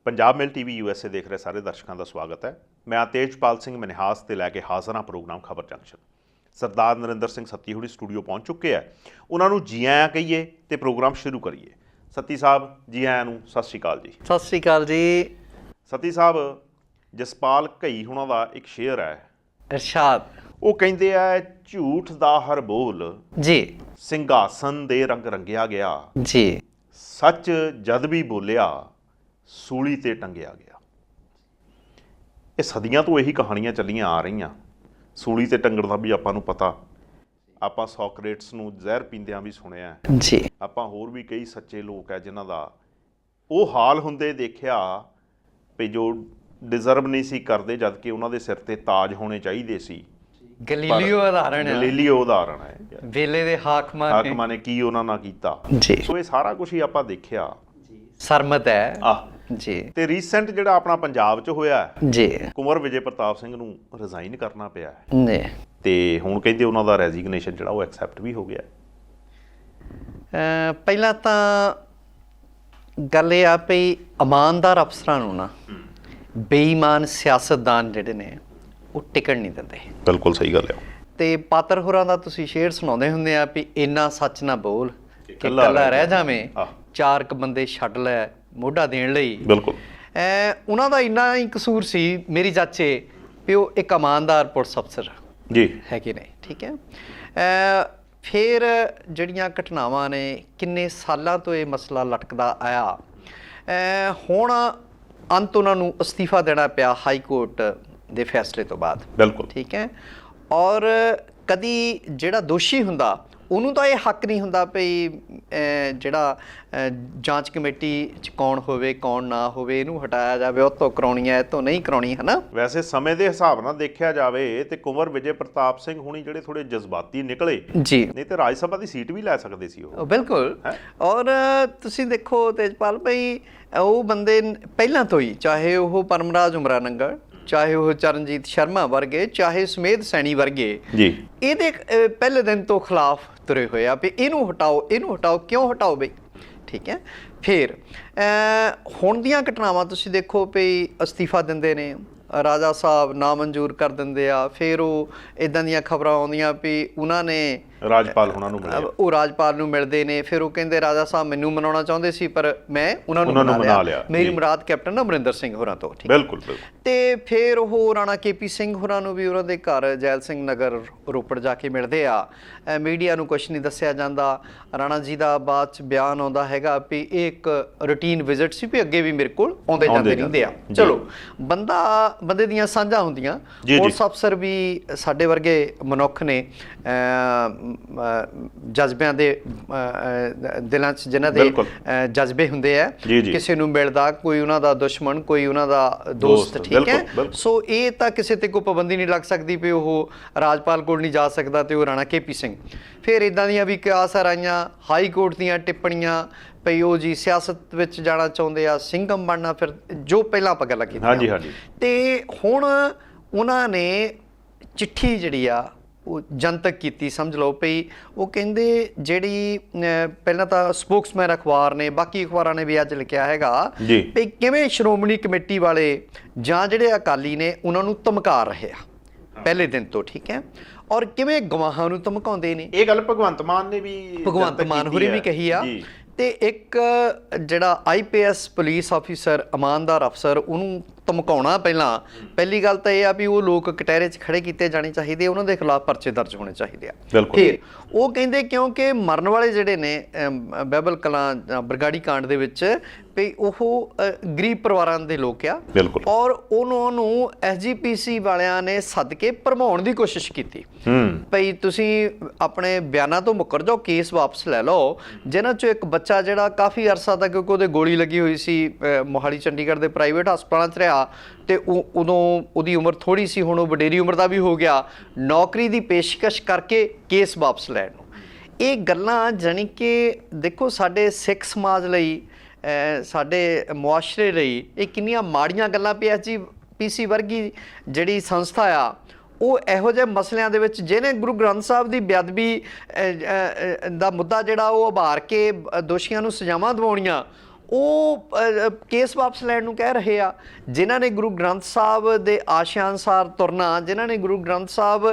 ਪੰਜਾਬ ਮਿਲ TV USA ਦੇਖ ਰਹੇ ਸਾਰੇ ਦਰਸ਼ਕਾਂ ਦਾ ਸਵਾਗਤ ਹੈ। ਮੈਂ ਤੇਜਪਾਲ ਸਿੰਘ ਮਨਹਾਸ ਤੇ ਲੈ ਕੇ ਹਾਜ਼ਰ ਹਾਂ ਪ੍ਰੋਗਰਾਮ ਖਬਰ ਜੰਕਸ਼ਨ। ਸਰਦਾਰ ਨਰਿੰਦਰ ਸਿੰਘ ਸੱਤੀ ਹੁਣੀ ਸਟੂਡੀਓ ਪਹੁੰਚ ਚੁੱਕੇ ਹੈ। ਉਹਨਾਂ ਨੂੰ ਜੀ ਆਇਆਂ ਕਹੀਏ ਤੇ ਪ੍ਰੋਗਰਾਮ ਸ਼ੁਰੂ ਕਰੀਏ। ਸੱਤੀ ਸਾਹਿਬ ਜੀ ਆਇਆਂ ਨੂੰ ਸਤਿ ਸ਼੍ਰੀ ਅਕਾਲ ਜੀ। ਸਤਿ ਸ਼੍ਰੀ ਅਕਾਲ ਜੀ। ਸੱਤੀ ਸਾਹਿਬ, ਜਸਪਾਲ ਘਈ ਹੁਣਾਂ ਦਾ ਇੱਕ ਸ਼ੇਅਰ ਹੈ, ਇਰਸ਼ਾਦ। ਉਹ ਕਹਿੰਦੇ ਆ, ਝੂਠ ਦਾ ਹਰ ਬੋਲ ਜੀ ਸਿੰਘਾਸਨ ਦੇ ਰੰਗ ਰੰਗਿਆ ਗਿਆ ਜੀ, ਸੱਚ ਜਦ ਵੀ ਬੋਲਿਆ ਸੂਲੀ ਤੇ ਟੰਗਿਆ ਗਿਆ। ਇਹ ਸਦੀਆਂ ਤੋਂ ਇਹੀ ਕਹਾਣੀਆਂ ਚੱਲੀਆਂ ਆ ਰਹੀਆਂ। ਸੂਲੀ ਤੇ ਟੰਗਣ ਦਾ ਵੀ ਆਪਾਂ ਨੂੰ ਪਤਾ, ਆਪਾਂ ਸੋਕਰੇਟਸ ਨੂੰ ਜ਼ਹਿਰ ਪੀਂਦਿਆਂ ਵੀ ਸੁਣਿਆ ਜੀ। ਆਪਾਂ ਹੋਰ ਵੀ ਕਈ ਸੱਚੇ ਲੋਕ ਹੈ ਜਿਨ੍ਹਾਂ ਦਾ ਉਹ ਹਾਲ ਹੁੰਦੇ ਦੇਖਿਆ ਵੀ ਜੋ ਡਿਜ਼ਰਵ ਨਹੀਂ ਸੀ ਕਰਦੇ, ਜਦ ਕਿ ਉਹਨਾਂ ਦੇ ਸਿਰ ਤੇ ਤਾਜ ਹੋਣੇ ਚਾਹੀਦੇ ਸੀ। ਗਲੀਲੀਓ ਉਦਾਹਰਣ ਹੈ, ਗਲੀਲੀਓ ਉਦਾਹਰਣ ਹੈ। ਵੇਲੇ ਦੇ ਹਾਕਮਾਂ ਨੇ ਕੀ ਉਹਨਾਂ ਨਾਲ ਕੀਤਾ ਜੀ। ਸੋ ਇਹ ਸਾਰਾ ਕੁਝ ਹੀ ਆਪਾਂ ਦੇਖਿਆ। ਸਰਮਤ ਹੈ ਜੀ। ਤੇ ਰੀਸੈਂਟ ਜਿਹੜਾ ਆਪਣਾ ਪੰਜਾਬ 'ਚ ਹੋਇਆ ਜੀ, ਕੁੰਵਰ ਵਿਜੇ ਪ੍ਰਤਾਪ ਸਿੰਘ ਨੂੰ ਰਿਜ਼ਾਈਨ ਕਰਨਾ ਪਿਆ ਜੀ। ਤੇ ਹੁਣ ਕਹਿੰਦੇ ਉਹਨਾਂ ਦਾ ਰੈਜ਼ੀਗਨੇਸ਼ਨ ਜਿਹੜਾ ਉਹ ਐਕਸੈਪਟ ਵੀ ਹੋ ਗਿਆ। ਪਹਿਲਾਂ ਤਾਂ ਗੱਲ ਇਹ ਆ ਵੀ ਇਮਾਨਦਾਰ ਅਫਸਰਾਂ ਨੂੰ ਨਾ ਬੇਈਮਾਨ ਸਿਆਸਤਦਾਨ ਜਿਹੜੇ ਨੇ ਉਹ ਟਿਕਣ ਨਹੀਂ ਦਿੰਦੇ। ਬਿਲਕੁਲ ਸਹੀ ਗੱਲ ਹੈ। ਤੇ ਪਾਤਰ ਹੋਰਾਂ ਦਾ ਤੁਸੀਂ ਸ਼ੇਅਰ ਸੁਣਾਉਂਦੇ ਹੁੰਦੇ ਆ ਵੀ ਇੰਨਾ ਸੱਚ ਨਾ ਬੋਲ ਕਿ ਕੱਲਾ ਰਹਿ ਜਾਵੇਂ, ਚਾਰ ਕ ਬੰਦੇ ਛੱਡ ਲੈ ਮੋਢਾ ਦੇਣ ਲਈ। ਬਿਲਕੁਲ ਉਹਨਾਂ ਦਾ ਇੰਨਾ ਹੀ ਕਸੂਰ ਸੀ ਮੇਰੀ ਚਾਚੇ ਵੀ ਉਹ ਇੱਕ ਇਮਾਨਦਾਰ ਪੁਲਿਸ ਅਫਸਰ ਜੀ ਹੈਗੇ ਨੇ, ਠੀਕ ਹੈ। ਫਿਰ ਜਿਹੜੀਆਂ ਘਟਨਾਵਾਂ ਨੇ, ਕਿੰਨੇ ਸਾਲਾਂ ਤੋਂ ਇਹ ਮਸਲਾ ਲਟਕਦਾ ਆਇਆ, ਹੁਣ ਅੰਤ ਉਹਨਾਂ ਨੂੰ ਅਸਤੀਫਾ ਦੇਣਾ ਪਿਆ ਹਾਈ ਕੋਰਟ ਦੇ ਫੈਸਲੇ ਤੋਂ ਬਾਅਦ। ਬਿਲਕੁਲ ਠੀਕ ਹੈ। ਔਰ ਕਦੀ ਜਿਹੜਾ ਦੋਸ਼ੀ ਹੁੰਦਾ ਉਹਨੂੰ ਤਾਂ ਇਹ ਹੱਕ ਨਹੀਂ ਹੁੰਦਾ ਵੀ ਜਿਹੜਾ ਜਾਂਚ ਕਮੇਟੀ 'ਚ ਕੌਣ ਹੋਵੇ ਕੌਣ ਨਾ ਹੋਵੇ, ਇਹਨੂੰ ਹਟਾਇਆ ਜਾਵੇ, ਉਹ ਤੋਂ ਕਰਾਉਣੀ ਹੈ, ਇਹ ਤੋਂ ਨਹੀਂ ਕਰਾਉਣੀ, ਹੈ ਨਾ। ਵੈਸੇ ਸਮੇਂ ਦੇ ਹਿਸਾਬ ਨਾਲ ਦੇਖਿਆ ਜਾਵੇ ਤੇ ਕੁੰਵਰ ਵਿਜੇ ਪ੍ਰਤਾਪ ਸਿੰਘ ਹੁਣੀ ਜਿਹੜੇ ਥੋੜੇ ਜਜ਼ਬਾਤੀ ਨਿਕਲੇ ਜੀ, ਨਹੀਂ ਤੇ ਰਾਜ ਸਭਾ ਦੀ ਸੀਟ ਵੀ ਲੈ ਸਕਦੇ ਸੀ ਉਹ। ਬਿਲਕੁਲ। ਔਰ ਤੁਸੀਂ ਦੇਖੋ ਤੇਜਪਾਲ ਭਾਈ, ਉਹ ਬੰਦੇ ਪਹਿਲਾਂ ਤੋਂ ਹੀ, ਚਾਹੇ ਉਹ ਪਰਮਰਾਜ ਉਮਰਾ ਨੰਗਲ, ਚਾਹੇ ਉਹ ਚਰਨਜੀਤ ਸ਼ਰਮਾ ਵਰਗੇ, ਚਾਹੇ ਸੁਮੇਧ ਸੈਣੀ ਵਰਗੇ ਜੀ, ਇਹਦੇ ਪਹਿਲੇ ਦਿਨ ਤੋਂ ਖਿਲਾਫ ਤੁਰੇ ਹੋਏ ਆ ਵੀ ਇਹਨੂੰ ਹਟਾਓ, ਇਹਨੂੰ ਹਟਾਓ। ਕਿਉਂ ਹਟਾਓ ਬਈ, ਠੀਕ ਹੈ। ਫਿਰ ਹੁਣ ਦੀਆਂ ਘਟਨਾਵਾਂ ਤੁਸੀਂ ਦੇਖੋ ਵੀ ਅਸਤੀਫਾ ਦਿੰਦੇ ਨੇ, ਰਾਜਾ ਸਾਹਿਬ ਨਾਮਨਜ਼ੂਰ ਕਰ ਦਿੰਦੇ ਆ। ਫਿਰ ਉਹ ਇੱਦਾਂ ਦੀਆਂ ਖਬਰਾਂ ਆਉਂਦੀਆਂ ਵੀ ਉਹਨਾਂ ਨੇ ਰਾਜਪਾਲ ਹੁਣਾਂ ਨੂੰ ਉਹ ਰਾਜਪਾਲ ਨੂੰ ਮਿਲਦੇ ਨੇ। ਫਿਰ ਉਹ ਕਹਿੰਦੇ ਰਾਜਾ ਸਾਹਿਬ ਮੈਨੂੰ ਮਨਾਉਣਾ ਚਾਹੁੰਦੇ ਸੀ ਪਰ ਮੈਂ ਉਹਨਾਂ ਨੂੰ ਮਨਾ ਲਿਆ। ਮੇਰੀ ਮੁਰਾਦ ਕੈਪਟਨ ਅਮਰਿੰਦਰ ਸਿੰਘ ਹੋਰਾਂ ਤੋਂ। ਬਿਲਕੁਲ। ਤੇ ਫਿਰ ਉਹ ਰਾਣਾ KP ਸਿੰਘ ਹੋਰਾਂ ਨੂੰ ਵੀ ਉਹਨਾਂ ਦੇ ਘਰ ਜੈਲ ਸਿੰਘ ਨਗਰ ਰੋਪੜ ਜਾ ਕੇ ਮਿਲਦੇ ਆ। ਮੀਡੀਆ ਨੂੰ ਕੁਛ ਨਹੀਂ ਦੱਸਿਆ ਜਾਂਦਾ। ਰਾਣਾ ਜੀ ਦਾ ਬਾਅਦ 'ਚ ਬਿਆਨ ਆਉਂਦਾ ਹੈਗਾ ਵੀ ਇਹ ਇੱਕ ਰੂਟੀਨ ਵਿਜ਼ਿਟ ਸੀ, ਵੀ ਅੱਗੇ ਵੀ ਮੇਰੇ ਕੋਲ ਆਉਂਦੇ ਜਾਂਦੇ ਰਹਿੰਦੇ ਆ। ਚਲੋ, ਬੰਦੇ ਦੀਆਂ ਸਾਂਝਾਂ ਹੁੰਦੀਆਂ। ਪੁਲਿਸ ਅਫਸਰ ਵੀ ਸਾਡੇ ਵਰਗੇ ਮਨੁੱਖ ਨੇ, ਜਜ਼ਬਿਆਂ ਦੇ ਦਿਲਾਂ 'ਚ ਜਿਨ੍ਹਾਂ ਦੇ ਜਜ਼ਬੇ ਹੁੰਦੇ ਆ। ਕਿਸੇ ਨੂੰ ਮਿਲਦਾ ਕੋਈ ਉਹਨਾਂ ਦਾ ਦੁਸ਼ਮਣ, ਕੋਈ ਉਹਨਾਂ ਦਾ ਦੋਸਤ, ਠੀਕ ਹੈ। ਸੋ ਇਹ ਤਾਂ ਕਿਸੇ ਤੇ ਕੋਈ ਪਾਬੰਦੀ ਨਹੀਂ ਲੱਗ ਸਕਦੀ ਵੀ ਉਹ ਰਾਜਪਾਲ ਕੋਲ ਨਹੀਂ ਜਾ ਸਕਦਾ ਤੇ ਉਹ ਰਾਣਾ KP ਸਿੰਘ। ਫਿਰ ਇੱਦਾਂ ਦੀਆਂ ਵੀ ਕਿਆਸਾਂ ਆਈਆਂ, ਹਾਈ ਕੋਰਟ ਦੀਆਂ ਟਿੱਪਣੀਆਂ ਪਈ ਉਹ ਜੀ ਸਿਆਸਤ ਵਿੱਚ ਜਾਣਾ ਚਾਹੁੰਦੇ ਆ, ਸਿੰਘਮ ਬਣਨਾ, ਫਿਰ ਜੋ ਪਹਿਲਾਂ ਆਪਾਂ ਗੱਲਾਂ ਕੀਤੀਆਂ। ਤੇ ਹੁਣ ਉਹਨਾਂ ਨੇ ਚਿੱਠੀ ਜਿਹੜੀ ਆ ਉਹ ਜਨਤਕ ਕੀਤੀ, ਸਮਝ ਲਓ ਪਈ। ਉਹ ਕਹਿੰਦੇ ਜਿਹੜੀ ਪਹਿਲਾਂ ਤਾਂ ਸਪੋਕਸਮੈਨ ਅਖਬਾਰ ਨੇ, ਬਾਕੀ ਅਖਬਾਰਾਂ ਨੇ ਵੀ ਅੱਜ ਲਿਖਿਆ ਹੈਗਾ ਵੀ ਕਿਵੇਂ ਸ਼੍ਰੋਮਣੀ ਕਮੇਟੀ ਵਾਲੇ ਜਾਂ ਜਿਹੜੇ ਅਕਾਲੀ ਨੇ ਉਹਨਾਂ ਨੂੰ ਧਮਕਾ ਰਹੇ ਆ ਪਹਿਲੇ ਦਿਨ ਤੋਂ, ਠੀਕ ਹੈ। ਔਰ ਕਿਵੇਂ ਗਵਾਹਾਂ ਨੂੰ ਧਮਕਾਉਂਦੇ ਨੇ। ਇਹ ਗੱਲ ਭਗਵੰਤ ਮਾਨ ਹੋਰੀ ਵੀ ਕਹੀ ਆ। ਤੇ ਇੱਕ ਜਿਹੜਾ IPS ਪੁਲਿਸ ਆਫਿਸਰ, ਇਮਾਨਦਾਰ ਅਫਸਰ, ਉਹਨੂੰ ਧਮਕਾਉਣਾ ਪਹਿਲੀ ਗੱਲ ਤਾਂ ਇਹ ਆ ਵੀ ਉਹ ਲੋਕ ਕਟਹਿਰੇ 'ਚ ਖੜੇ ਕੀਤੇ ਜਾਣੇ ਚਾਹੀਦੇ, ਉਹਨਾਂ ਦੇ ਖਿਲਾਫ ਪਰਚੇ ਦਰਜ ਹੋਣੇ ਚਾਹੀਦੇ ਆ। ਫਿਰ ਉਹ ਕਹਿੰਦੇ ਕਿਉਂਕਿ ਮਰਨ ਵਾਲੇ ਜਿਹੜੇ ਨੇ ਬਹਿਬਲ ਕਲਾਂ ਬਰਗਾੜੀ ਕਾਂਡ ਦੇ ਵਿੱਚ ਵੀ ਉਹ ਗਰੀਬ ਪਰਿਵਾਰਾਂ ਦੇ ਲੋਕ ਆ, ਔਰ ਉਹਨਾਂ ਨੂੰ SGPC ਵਾਲਿਆਂ ਨੇ ਸੱਦ ਕੇ ਭਰਮਾਉਣ ਦੀ ਕੋਸ਼ਿਸ਼ ਕੀਤੀ ਭਈ ਤੁਸੀਂ ਆਪਣੇ ਬਿਆਨਾਂ ਤੋਂ ਮੁੱਕਰ ਜਾਓ, ਕੇਸ ਵਾਪਸ ਲੈ ਲਓ। ਜਿਨ੍ਹਾਂ 'ਚੋਂ ਇੱਕ ਬੱਚਾ ਜਿਹੜਾ ਕਾਫੀ ਅਰਸਾ ਤੱਕ, ਕਿਉਂਕਿ ਉਹਦੇ ਗੋਲੀ ਲੱਗੀ ਹੋਈ ਸੀ, ਮੋਹਾਲੀ ਚੰਡੀਗੜ੍ਹ ਦੇ ਪ੍ਰਾਈਵੇਟ ਹਸਪਤਾਲਾਂ 'ਚ ਰਿਹਾ ਤੇ ਉਦੋਂ ਉਹਦੀ ਉਮਰ ਥੋੜ੍ਹੀ ਸੀ, ਹੁਣ ਉਹ ਵਡੇਰੀ ਉਮਰ ਦਾ ਵੀ ਹੋ ਗਿਆ। ਨੌਕਰੀ ਦੀ ਪੇਸ਼ਕਸ਼ ਕਰਕੇ ਕੇਸ ਵਾਪਸ ਲੈਣ ਨੂੰ। ਇਹ ਗੱਲਾਂ ਜਾਣੀ ਕਿ ਦੇਖੋ ਸਾਡੇ ਸਿੱਖ ਸਮਾਜ ਲਈ, ਸਾਡੇ ਮੁਆਸ਼ਰੇ ਲਈ ਇਹ ਕਿੰਨੀਆਂ ਮਾੜੀਆਂ ਗੱਲਾਂ। PSGPC ਵਰਗੀ ਜਿਹੜੀ ਸੰਸਥਾ ਆ ਉਹ ਇਹੋ ਜਿਹੇ ਮਸਲਿਆਂ ਦੇ ਵਿੱਚ, ਜਿਹਨੇ ਗੁਰੂ ਗ੍ਰੰਥ ਸਾਹਿਬ ਦੀ ਬੇਅਦਬੀ ਦਾ ਮੁੱਦਾ ਜਿਹੜਾ ਉਹ ਉਭਾਰ ਕੇ ਦੋਸ਼ੀਆਂ ਨੂੰ ਸਜ਼ਾਵਾਂ ਦਿਵਾਉਣੀਆਂ, ਉਹ ਕੇਸ ਵਾਪਸ ਲੈਣ ਨੂੰ ਕਹਿ ਰਹੇ ਆ। ਜਿਨ੍ਹਾਂ ਨੇ ਗੁਰੂ ਗ੍ਰੰਥ ਸਾਹਿਬ ਦੇ ਆਸ਼ਿਆਂ ਅਨੁਸਾਰ ਤੁਰਨਾ, ਜਿਨ੍ਹਾਂ ਨੇ ਗੁਰੂ ਗ੍ਰੰਥ ਸਾਹਿਬ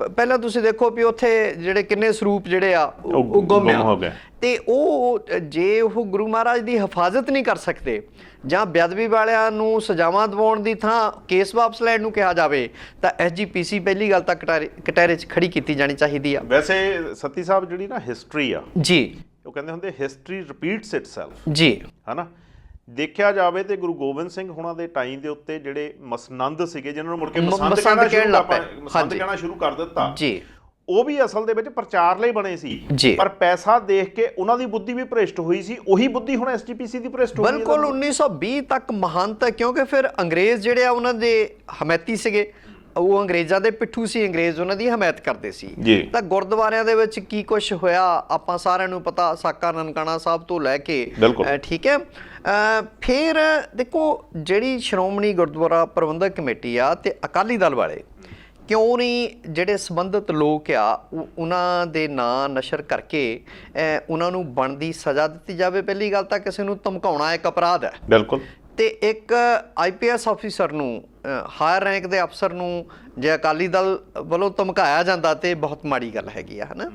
ਪਹਿਲਾਂ ਤੁਸੀਂ ਦੇਖੋ ਵੀ ਉੱਥੇ ਜਿਹੜੇ ਕਿੰਨੇ ਸਰੂਪ ਜਿਹੜੇ ਆ ਉਹ ਗੁੰਮ ਹੋ ਗਏ, ਤੇ ਉਹ ਜੇ ਉਹ ਗੁਰੂ ਮਹਾਰਾਜ ਦੀ ਹਿਫਾਜ਼ਤ ਨਹੀਂ ਕਰ ਸਕਦੇ ਜਾਂ ਬੇਅਦਬੀ ਵਾਲਿਆਂ ਨੂੰ ਸਜ਼ਾਵਾਂ ਦਿਵਾਉਣ ਦੀ ਥਾਂ ਕੇਸ ਵਾਪਸ ਲੈਣ ਨੂੰ ਕਿਹਾ ਜਾਵੇ ਤਾਂ ਐਸਜੀਪੀਸੀ ਪਹਿਲੀ ਗੱਲ ਤਾਂ ਕਟਹਿਰੇ 'ਚ ਖੜੀ ਕੀਤੀ ਜਾਣੀ ਚਾਹੀਦੀ ਆ। ਵੈਸੇ ਸਤੀ ਸਾਹਿਬ ਜਿਹੜੀ ਨਾ ਹਿਸਟਰੀ ਆ ਜੀ, ਉਹ ਕਹਿੰਦੇ ਹੁੰਦੇ ਹਿਸਟਰੀ ਰਿਪੀਟਸ ਇਟਸੈਲਫ ਜੀ, ਹਨਾ। ਦੇਖਿਆ ਜਾਵੇ ਤੇ ਗੁਰੂ ਗੋਬਿੰਦ ਸਿੰਘ ਹੁਣਾਂ ਦੇ ਟਾਈਮ ਦੇ ਉੱਤੇ ਜਿਹੜੇ ਮਸਨੰਦ ਸੀਗੇ, ਜਿਨ੍ਹਾਂ ਨੂੰ ਮੁੜ ਕੇ ਮਸੰਦ ਕਹਿਣਾ ਸ਼ੁਰੂ ਕਰ ਦਿੱਤਾ ਜੀ, ਉਹ ਵੀ ਅਸਲ ਦੇ ਵਿੱਚ ਪ੍ਰਚਾਰ ਲਈ ਬਣੇ ਸੀ, ਪਰ ਪੈਸਾ ਦੇਖ ਕੇ ਉਹਨਾਂ ਦੀ ਬੁੱਧੀ ਵੀ ਭ੍ਰਿਸ਼ਟ ਹੋਈ ਸੀ। ਉਹੀ ਬੁੱਧੀ ਹੁਣ ਐਸਜੀਪੀਸੀ ਦੀ ਭ੍ਰਿਸ਼ਟ ਹੋਈ ਹੈ ਬਿਲਕੁਲ। 1920 ਤੱਕ ਮਹੰਤ, ਕਿਉਂਕਿ ਫਿਰ ਅੰਗਰੇਜ਼ ਜਿਹੜੇ ਆ ਉਹਨਾਂ ਦੇ ਹਮੈਤੀ ਸੀਗੇ, ਉਹ ਅੰਗਰੇਜ਼ਾਂ ਦੇ ਪਿੱਠੂ ਸੀ, ਅੰਗਰੇਜ਼ ਉਹਨਾਂ ਦੀ ਹਮਾਇਤ ਕਰਦੇ ਸੀ। ਤਾਂ ਗੁਰਦੁਆਰਿਆਂ ਦੇ ਵਿੱਚ ਕੀ ਕੁਛ ਹੋਇਆ ਆਪਾਂ ਸਾਰਿਆਂ ਨੂੰ ਪਤਾ, ਸਾਕਾ ਨਨਕਾਣਾ ਸਾਹਿਬ ਤੋਂ ਲੈ ਕੇ, ਠੀਕ ਹੈ। ਫਿਰ ਦੇਖੋ ਜਿਹੜੀ ਸ਼੍ਰੋਮਣੀ ਗੁਰਦੁਆਰਾ ਪ੍ਰਬੰਧਕ ਕਮੇਟੀ ਆ ਤੇ ਅਕਾਲੀ ਦਲ ਵਾਲੇ ਕਿਉਂ ਨਹੀਂ ਜਿਹੜੇ ਸੰਬੰਧਿਤ ਲੋਕ ਆ ਉਹਨਾਂ ਦੇ ਨਾਂ ਨਸ਼ਰ ਕਰਕੇ ਉਹਨਾਂ ਨੂੰ ਬਣਦੀ ਸਜ਼ਾ ਦਿੱਤੀ ਜਾਵੇ। ਪਹਿਲੀ ਗੱਲ ਤਾਂ ਕਿਸੇ ਨੂੰ ਧਮਕਾਉਣਾ ਇੱਕ ਅਪਰਾਧ ਹੈ, ਬਿਲਕੁਲ, ਤੇ ਇੱਕ ਆਈਪੀਐਸ ਆਫੀਸਰ ਨੂੰ, ਹਾਇਰ ਰੈਂਕ ਦੇ ਅਫਸਰ ਨੂੰ ਜੇ ਅਕਾਲੀ ਦਲ ਵੱਲੋਂ ਧਮਕਾਇਆ ਜਾਂਦਾ ਤੇ ਬਹੁਤ ਮਾੜੀ ਗੱਲ ਹੈਗੀ ਆ, ਹੈ ਨਾ।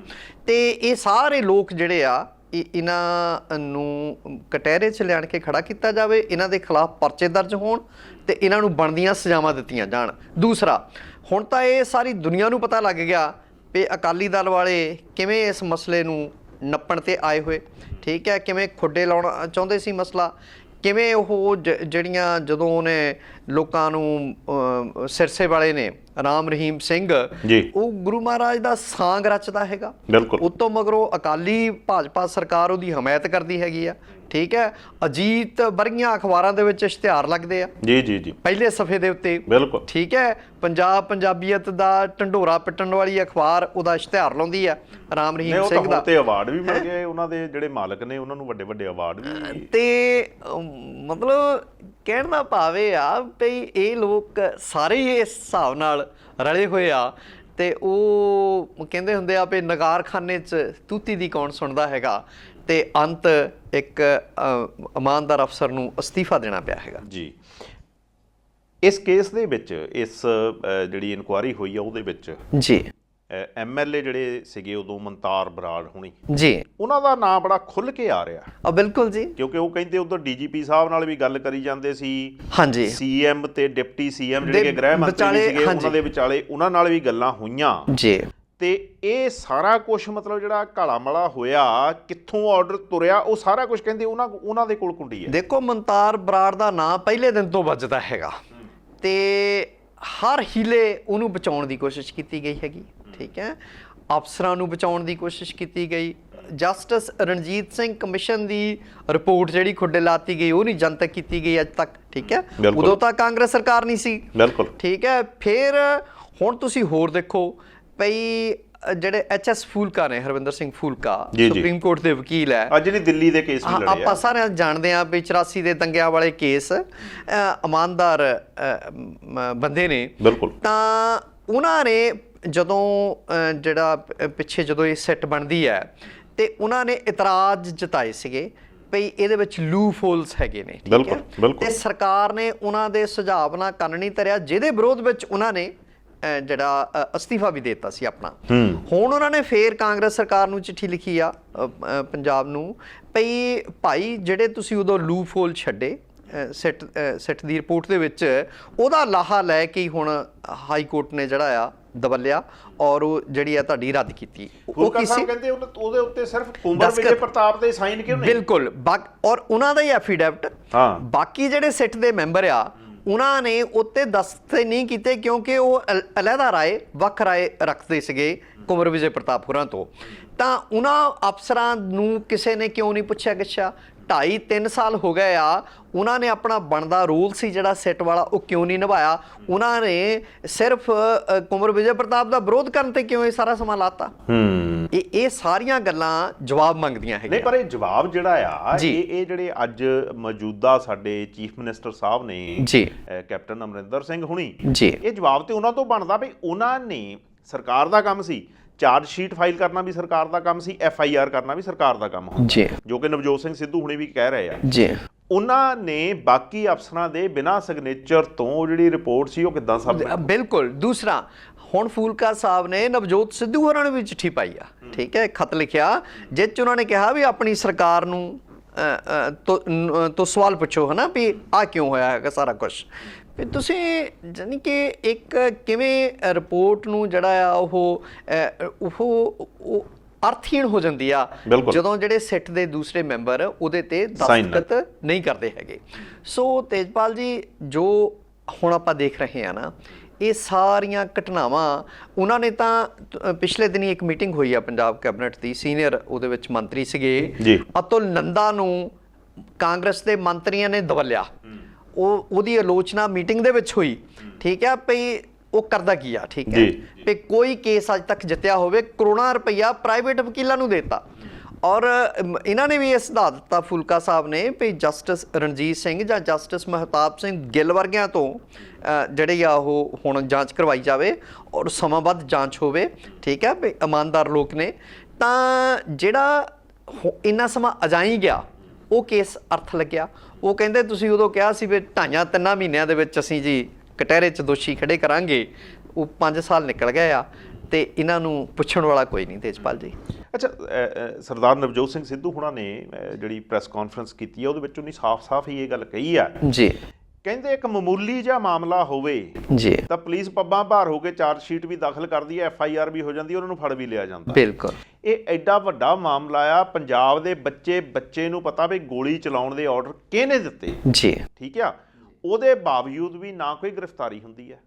ਤੇ ਇਹ ਸਾਰੇ ਲੋਕ ਜਿਹੜੇ ਆ ਇਹਨਾਂ ਨੂੰ ਕਟਹਿਰੇ 'ਚ ਲਿਆਣ ਕੇ ਖੜਾ ਕੀਤਾ ਜਾਵੇ, ਇਹਨਾਂ ਦੇ ਖਿਲਾਫ ਪਰਚੇ ਦਰਜ ਹੋਣ ਤੇ ਇਹਨਾਂ ਨੂੰ ਬਣਦੀਆਂ ਸਜ਼ਾਵਾਂ ਦਿੱਤੀਆਂ ਜਾਣ। ਦੂਸਰਾ, ਹੁਣ ਤਾਂ ਇਹ ਸਾਰੀ ਦੁਨੀਆ ਨੂੰ ਪਤਾ ਲੱਗ ਗਿਆ ਵੀ ਅਕਾਲੀ ਦਲ ਵਾਲੇ ਕਿਵੇਂ ਇਸ ਮਸਲੇ ਨੂੰ ਨੱਪਣ 'ਤੇ ਆਏ ਹੋਏ, ਠੀਕ ਹੈ, ਕਿਵੇਂ ਖੁੱਡੇ ਲਾਉਣਾ ਚਾਹੁੰਦੇ ਸੀ ਮਸਲਾ, ਕਿਵੇਂ ਉਹ ਜਿਹੜੀਆਂ ਜਦੋਂ ਉਹਨੇ ਲੋਕਾਂ ਨੂੰ ਸਿਰਸੇ ਵਾਲੇ ਨੇ ਰਾਮ ਰਹੀਮ ਸਿੰਘ, ਉਹ ਗੁਰੂ ਮਹਾਰਾਜ ਦਾ ਸਾਂਗ ਰਚਦਾ ਹੈਗਾ, ਉਤੋਂ ਮਗਰੋਂ ਅਕਾਲੀ ਭਾਜਪਾ ਸਰਕਾਰ ਉਹਦੀ ਹਮਾਇਤ ਕਰਦੀ ਹੈਗੀ ਆ, ਠੀਕ ਹੈ। ਅਜੀਤ ਵਰਗੀਆਂ ਅਖਬਾਰਾਂ ਦੇ ਵਿੱਚ ਇਸ਼ਤਿਹਾਰ ਲੱਗਦੇ ਆ ਜੀ ਪਹਿਲੇ ਸਫੇ ਦੇ ਉੱਤੇ, ਠੀਕ ਹੈ। ਪੰਜਾਬ ਪੰਜਾਬੀਅਤ ਦਾ ਢੰਡੋਰਾ ਪਿੱਟਣ ਵਾਲੀ ਅਖਬਾਰ ਉਹਦਾ ਇਸ਼ਤਿਹਾਰ ਲਾਉਂਦੀ ਆ ਰਾਮ ਰਹੀਮ ਸਿੰਘ ਦਾ, ਤੇ ਅਵਾਰਡ ਵੀ ਮਿਲ ਗਏ ਉਹਨਾਂ ਦੇ ਜਿਹੜੇ ਮਾਲਕ ਨੇ, ਉਹਨਾਂ ਨੂੰ ਵੱਡੇ ਵੱਡੇ ਅਵਾਰਡ ਵੀ। ਤੇ ਮਤਲਬ ਕਹਿਣ ਦਾ ਭਾਵ ਇਹ ਆ ਵੀ ਇਹ ਲੋਕ ਸਾਰੇ ਹੀ ਇਸ ਹਿਸਾਬ ਨਾਲ ਰਲੇ ਹੋਏ ਆ, ਤੇ ਉਹ ਕਹਿੰਦੇ ਹੁੰਦੇ ਆ ਵੀ ਨਗਾਰਖਾਨੇ 'ਚ ਤੂਤੀ ਦੀ ਕੌਣ ਸੁਣਦਾ ਹੈਗਾ, ਤੇ ਅੰਤ ਇੱਕ ਇਮਾਨਦਾਰ ਅਫਸਰ ਨੂੰ ਅਸਤੀਫਾ ਦੇਣਾ ਪਿਆ ਹੈਗਾ ਜੀ। ਇਸ ਕੇਸ ਦੇ ਵਿੱਚ, ਇਸ ਜਿਹੜੀ ਇਨਕੁਆਇਰੀ ਹੋਈ ਆ ਉਹਦੇ ਵਿੱਚ ਜੀ ਐਮਐਲਏ ਜਿਹੜੇ ਸੀਗੇ ਉਦੋਂ ਮਨਤਾਰ ਬਰਾੜ ਹੁਣੀ ਜੀ, ਉਹਨਾਂ ਦਾ ਨਾਮ ਬੜਾ ਖੁੱਲ ਕੇ ਆ ਰਿਹਾ। ਬਿਲਕੁਲ ਜੀ, ਕਿਉਂਕਿ ਉਹ ਕਹਿੰਦੇ ਉਧਰ ਡੀਜੀਪੀ ਸਾਹਿਬ ਨਾਲ ਵੀ ਗੱਲ ਕਰੀ ਜਾਂਦੇ ਸੀ, ਹਾਂਜੀ, ਸੀਐਮ ਤੇ ਡਿਪਟੀ ਸੀਐਮ ਜਿਹੜੇ ਕਿ ਗ੍ਰਹਿ ਮੰਤਰੀ ਸੀਗੇ ਉਹਨਾਂ ਦੇ ਵਿਚਾਲੇ ਉਹਨਾਂ ਨਾਲ ਵੀ ਗੱਲਾਂ ਹੋਈਆਂ ਜੀ। ਤੇ ਇਹ ਸਾਰਾ ਕੁਝ ਮਤਲਬ ਜਿਹੜਾ ਘਾਲਾ ਮਲਾ ਹੋਇਆ, ਕਿੱਥੋਂ ਆਰਡਰ ਤੁਰਿਆ, ਉਹ ਸਾਰਾ ਕੁਝ ਕਹਿੰਦੇ ਉਹਨਾਂ ਦੇ ਕੋਲ ਕੁੰਡੀ ਹੈ। ਦੇਖੋ ਮਨਤਾਰ ਬਰਾੜ ਦਾ ਨਾਮ ਪਹਿਲੇ ਦਿਨ ਤੋਂ ਵੱਜਦਾ ਹੈਗਾ ਤੇ ਹਰ ਹੀਲੇ ਉਹਨੂੰ ਬਚਾਉਣ ਦੀ ਕੋਸ਼ਿਸ਼ ਕੀਤੀ ਗਈ ਹੈਗੀ, ਠੀਕ ਹੈ। ਅਫਸਰਾਂ ਨੂੰ ਬਚਾਉਣ ਦੀ ਕੋਸ਼ਿਸ਼ ਕੀਤੀ ਗਈ। ਜਸਟਿਸ ਰਣਜੀਤ ਸਿੰਘ ਕਮਿਸ਼ਨ ਦੀ ਰਿਪੋਰਟ ਜਿਹੜੀ ਖੁੱਡੇ ਲਾਤੀ ਗਈ ਉਹ ਨਹੀਂ ਜਨਤਕ ਕੀਤੀ ਗਈ ਅੱਜ ਤੱਕ, ਠੀਕ ਹੈ। ਉਦੋਂ ਤਾਂ ਕਾਂਗਰਸ ਸਰਕਾਰ ਨਹੀਂ ਸੀ, ਠੀਕ ਹੈ। ਫਿਰ ਹੁਣ ਤੁਸੀਂ ਹੋਰ ਦੇਖੋ ਭਈ ਜਿਹੜੇ ਐਚਐਸ ਫੂਲਕਾ ਨੇ, ਹਰਵਿੰਦਰ ਸਿੰਘ ਫੂਲਕਾ ਸੁਪਰੀਮ ਕੋਰਟ ਦੇ ਵਕੀਲ ਹੈ, ਅੱਜ ਜਿਹੜੀ ਦਿੱਲੀ ਦੇ ਕੇਸ ਵੀ ਲੜੇ ਆ, ਆਪਾਂ ਸਾਰੇ ਜਾਣਦੇ ਆ ਵੀ 84 ਦੇ ਦੰਗਿਆਂ ਵਾਲੇ ਕੇਸ, ਇਮਾਨਦਾਰ ਬੰਦੇ ਨੇ, ਤਾਂ ਉਹਨਾਂ ਨੇ ਜਦੋਂ ਜਿਹੜਾ ਪਿੱਛੇ ਜਦੋਂ ਇਹ ਸੈੱਟ ਬਣਦੀ ਹੈ ਤੇ ਉਹਨਾਂ ਨੇ ਇਤਰਾਜ਼ ਜਤਾਏ ਸੀਗੇ ਭਈ ਇਹਦੇ ਵਿੱਚ ਲੂਪ ਹੋਲਸ ਹੈਗੇ ਨੇ, ਠੀਕ ਹੈ। ਤੇ ਸਰਕਾਰ ਨੇ ਉਹਨਾਂ ਦੇ ਸੁਝਾਅ ਨਾਲ ਕੰਨ ਨਹੀਂ ਧਰਿਆ, ਜਿਹਦੇ ਵਿਰੋਧ ਵਿੱਚ ਉਹਨਾਂ ਨੇ ਜਿਹੜਾ ਅਸਤੀਫਾ ਵੀ ਦੇ ਦਿੱਤਾ ਸੀ ਆਪਣਾ। ਹੁਣ ਉਹਨਾਂ ਨੇ ਫੇਰ ਕਾਂਗਰਸ ਸਰਕਾਰ ਨੂੰ ਚਿੱਠੀ ਲਿਖੀ ਆ ਪੰਜਾਬ ਨੂੰ ਭਈ ਭਾਈ ਜਿਹੜੇ ਤੁਸੀਂ ਉਦੋਂ ਲੂਪ ਹੋਲ ਛੱਡੇ ਸਿੱਟ ਦੀ ਰਿਪੋਰਟ ਦੇ ਵਿੱਚ, ਉਹਦਾ ਲਾਹਾ ਲੈ ਕੇ ਹੁਣ ਹਾਈ ਕੋਰਟ ਨੇ ਜਿਹੜਾ ਆ ਦਬਲਿਆ ਔਰ ਉਹ ਜਿਹੜੀ ਆ ਤੁਹਾਡੀ ਰੱਦ ਕੀਤੀ। ਉਹ ਕਿਸੇ ਕਹਿੰਦੇ ਉਹਦੇ ਉੱਤੇ ਸਿਰਫ ਕੁੰਵਰ ਵਿਜੇ ਪ੍ਰਤਾਪ ਦੇ ਸਾਈਨ ਕਿਉਂ ਨਹੀਂ? ਬਿਲਕੁਲ, ਔਰ ਉਹਨਾਂ ਦਾ ਹੀ ਐਫੀਡੈਵਿਟ, ਬਾਕੀ ਜਿਹੜੇ ਸਿੱਟ ਦੇ ਮੈਂਬਰ ਆ ਉਹਨਾਂ ਨੇ ਉੱਤੇ ਦਸਤਖਤ ਨਹੀਂ ਕੀਤੇ ਕਿਉਂਕਿ ਉਹ ਅਲੱਗਾ ਰਾਏ, ਵੱਖ ਰਾਏ ਰੱਖਦੇ ਸੀਗੇ ਕੁੰਵਰ ਵਿਜੇ ਪ੍ਰਤਾਪ ਹੋਰਾਂ ਤੋਂ। ਤਾਂ ਉਹਨਾਂ ਅਫਸਰਾਂ ਨੂੰ ਕਿਸੇ ਨੇ ਕਿਉਂ ਨਹੀਂ ਪੁੱਛਿਆ ਗਿੱਛਿਆ? 2.5-3 ਸਾਲ ਹੋ ਗਏ ਆ, ਉਹਨਾਂ ਨੇ ਆਪਣਾ ਬਣਦਾ ਰੋਲ ਸੀ ਜਿਹੜਾ ਸੈੱਟ ਵਾਲਾ ਉਹ ਕਿਉਂ ਨਹੀਂ ਨਿਭਾਇਆ? ਉਹਨਾਂ ਨੇ ਸਿਰਫ ਕੁੰਵਰ ਵਿਜੇ ਪ੍ਰਤਾਪ ਦਾ ਵਿਰੋਧ ਕਰਨ ਤੇ ਕਿਉਂ ਇਹ ਸਾਰਾ ਸਮਾਂ ਲਾਤਾ? ਇਹ ਸਾਰੀਆਂ ਗੱਲਾਂ ਜਵਾਬ ਮੰਗਦੀਆਂ ਹੈਗੀਆਂ। ਨਹੀਂ, ਪਰ ਇਹ ਜਵਾਬ ਜਿਹੜਾ ਆ ਇਹ ਜਿਹੜੇ ਅੱਜ ਮੌਜੂਦਾ ਸਾਡੇ ਚੀਫ ਮਿਨਿਸਟਰ ਸਾਹਿਬ ਨੇ ਜੀ, ਕੈਪਟਨ ਅਮਰਿੰਦਰ ਸਿੰਘ ਹੁਣੀ ਜੀ, ਇਹ ਜਵਾਬ ਤੇ ਉਹਨਾਂ ਤੋਂ ਬਣਦਾ ਵੀ ਉਹਨਾਂ ਨੇ, ਸਰਕਾਰ ਦਾ ਕੰਮ ਸੀ ਚਾਰਜ ਸ਼ੀਟ ਫਾਈਲ ਕਰਨਾ ਵੀ ਸਰਕਾਰ ਦਾ ਕੰਮ ਸੀ, FIR ਕਰਨਾ ਵੀ ਸਰਕਾਰ ਦਾ ਕੰਮ ਹੁੰਦਾ ਜੀ, ਜੋ ਕਿ ਨਵਜੋਤ ਸਿੰਘ ਸਿੱਧੂ ਹੁਣੇ ਵੀ ਕਹਿ ਰਹੇ ਆ ਜੀ। ਉਹਨਾਂ ਨੇ ਬਾਕੀ ਅਫਸਰਾਂ ਦੇ ਬਿਨਾਂ ਸਿਗਨੇਚਰ ਤੋਂ ਜਿਹੜੀ ਰਿਪੋਰਟ ਸੀ ਉਹ ਕਿੱਦਾਂ ਸਬਮਿਟ? ਬਿਲਕੁਲ। ਦੂਸਰਾ, ਹੁਣ ਫੂਲਕਾ ਸਾਹਿਬ ਨੇ ਨਵਜੋਤ ਸਿੱਧੂ ਹੋਰਾਂ ਨੂੰ ਵੀ ਚਿੱਠੀ ਪਾਈ ਆ, ਠੀਕ ਹੈ, ਖਤ ਲਿਖਿਆ ਜਿਸ 'ਚ ਉਹਨਾਂ ਨੇ ਕਿਹਾ ਵੀ ਆਪਣੀ ਸਰਕਾਰ ਨੂੰ ਤੋਂ ਸਵਾਲ ਪੁੱਛੋ, ਹੈ ਨਾ, ਵੀ ਆਹ ਕਿਉਂ ਹੋਇਆ ਹੈਗਾ ਸਾਰਾ ਕੁਛ। ਵੀ ਤੁਸੀਂ ਜਾਨੀ ਕਿ ਇੱਕ ਕਿਵੇਂ ਰਿਪੋਰਟ ਨੂੰ ਜਿਹੜਾ ਆ ਉਹ ਅਰਥਹੀਣ ਹੋ ਜਾਂਦੀ ਆ ਜਦੋਂ ਜਿਹੜੇ ਸਿੱਟ ਦੇ ਦੂਸਰੇ ਮੈਂਬਰ ਉਹਦੇ ਤੇ ਦਸਤਖਤ ਨਹੀਂ ਕਰਦੇ ਹੈਗੇ। ਸੋ ਤੇਜਪਾਲ ਜੀ, ਜੋ ਹੁਣ ਆਪਾਂ ਦੇਖ ਰਹੇ ਹਾਂ ਨਾ, ਇਹ ਸਾਰੀਆਂ ਘਟਨਾਵਾਂ ਉਹਨਾਂ ਨੇ ਤਾਂ ਪਿਛਲੇ ਦਿਨੀ ਇੱਕ ਮੀਟਿੰਗ ਹੋਈ ਆ ਪੰਜਾਬ ਕੈਬਨਿਟ ਦੀ, ਸੀਨੀਅਰ ਉਹਦੇ ਵਿੱਚ ਮੰਤਰੀ ਸੀਗੇ ਅਤੁਲ ਨੰਦਾ ਨੂੰ ਕਾਂਗਰਸ ਦੇ ਮੰਤਰੀਆਂ ਨੇ ਦਵਲਿਆ। ਉਹਦੀ ਆਲੋਚਨਾ ਮੀਟਿੰਗ ਦੇ ਵਿੱਚ ਹੋਈ, ਠੀਕ ਹੈ, ਭਈ ਉਹ ਕਰਦਾ ਕੀ ਆ, ਠੀਕ ਹੈ, ਵੀ ਕੋਈ ਕੇਸ ਅੱਜ ਤੱਕ ਜਿੱਤਿਆ ਹੋਵੇ, ਕਰੋੜਾਂ ਰੁਪਈਆ ਪ੍ਰਾਈਵੇਟ ਵਕੀਲਾਂ ਨੂੰ ਦੇਤਾ। ਔਰ ਇਹਨਾਂ ਨੇ ਵੀ ਇਹ ਸਿਧਾਂਤ ਦਿੱਤਾ ਫੂਲਕਾ ਸਾਹਿਬ ਨੇ ਵੀ ਜਸਟਿਸ ਰਣਜੀਤ ਸਿੰਘ ਜਾਂ ਜਸਟਿਸ ਮਹਿਤਾਬ ਸਿੰਘ ਗਿੱਲ ਵਰਗਿਆਂ ਤੋਂ ਜਿਹੜੇ ਆ ਉਹ ਹੁਣ ਜਾਂਚ ਕਰਵਾਈ ਜਾਵੇ ਔਰ ਸਮਾਂਬੱਧ ਜਾਂਚ ਹੋਵੇ, ਠੀਕ ਹੈ, ਵੀ ਇਮਾਨਦਾਰ ਲੋਕ ਨੇ। ਤਾਂ ਜਿਹੜਾ ਇੰਨਾ ਸਮਾਂ ਅਜਾਈ ਗਿਆ ਉਹ ਕੇਸ ਅਰਥ ਲੱਗਿਆ। ਉਹ ਕਹਿੰਦੇ ਤੁਸੀਂ ਉਦੋਂ ਕਿਹਾ ਸੀ ਵੀ 2.5-3 ਮਹੀਨਿਆਂ ਦੇ ਵਿੱਚ ਅਸੀਂ ਜੀ ਕਟਹਿਰੇ 'ਚ ਦੋਸ਼ੀ ਖੜੇ ਕਰਾਂਗੇ, ਉਹ 5 ਸਾਲ ਨਿਕਲ ਗਏ ਆ ਤੇ ਇਹਨਾਂ ਨੂੰ ਪੁੱਛਣ ਵਾਲਾ ਕੋਈ ਨਹੀਂ। ਤੇਜਪਾਲ ਜੀ, ਅੱਛਾ, ਸਰਦਾਰ ਨਵਜੋਤ ਸਿੰਘ ਸਿੱਧੂ ਹੁਣਾਂ ਨੇ ਜਿਹੜੀ ਪ੍ਰੈਸ ਕਾਨਫਰੰਸ ਕੀਤੀ ਹੈ ਉਹਦੇ ਵਿੱਚ ਉਹਨੇ ਸਾਫ਼-ਸਾਫ਼ ਹੀ ਇਹ ਗੱਲ ਕਹੀ ਆ ਜੀ, ਕਹਿੰਦੇ ਇੱਕ ਮਾਮੂਲੀ ਜਿਹਾ ਮਾਮਲਾ ਹੋਵੇ ਜੀ ਤਾਂ ਪੁਲਿਸ ਪੱਬਾਂ ਭਾਰ ਹੋ ਕੇ ਚਾਰਜ ਸ਼ੀਟ ਵੀ ਦਾਖਲ ਕਰਦੀ ਹੈ, FIR ਵੀ ਹੋ ਜਾਂਦੀ, ਉਹਨਾਂ ਨੂੰ ਫੜ ਵੀ ਲਿਆ ਜਾਂਦਾ। ਬਿਲਕੁਲ। ਇਹ ਐਡਾ ਵੱਡਾ ਮਾਮਲਾ ਆ, ਪੰਜਾਬ ਦੇ ਬੱਚੇ ਨੂੰ ਪਤਾ ਵੀ ਗੋਲੀ ਚਲਾਉਣ ਦੇ ਆਰਡਰ ਕਿਹਨੇ ਦਿੱਤੇ ਜੀ, ਠੀਕ ਆ, ਉਹਦੇ ਬਾਵਜੂਦ ਵੀ ਨਾ ਕੋਈ ਗ੍ਰਿਫਤਾਰੀ ਹੁੰਦੀ ਹੈ,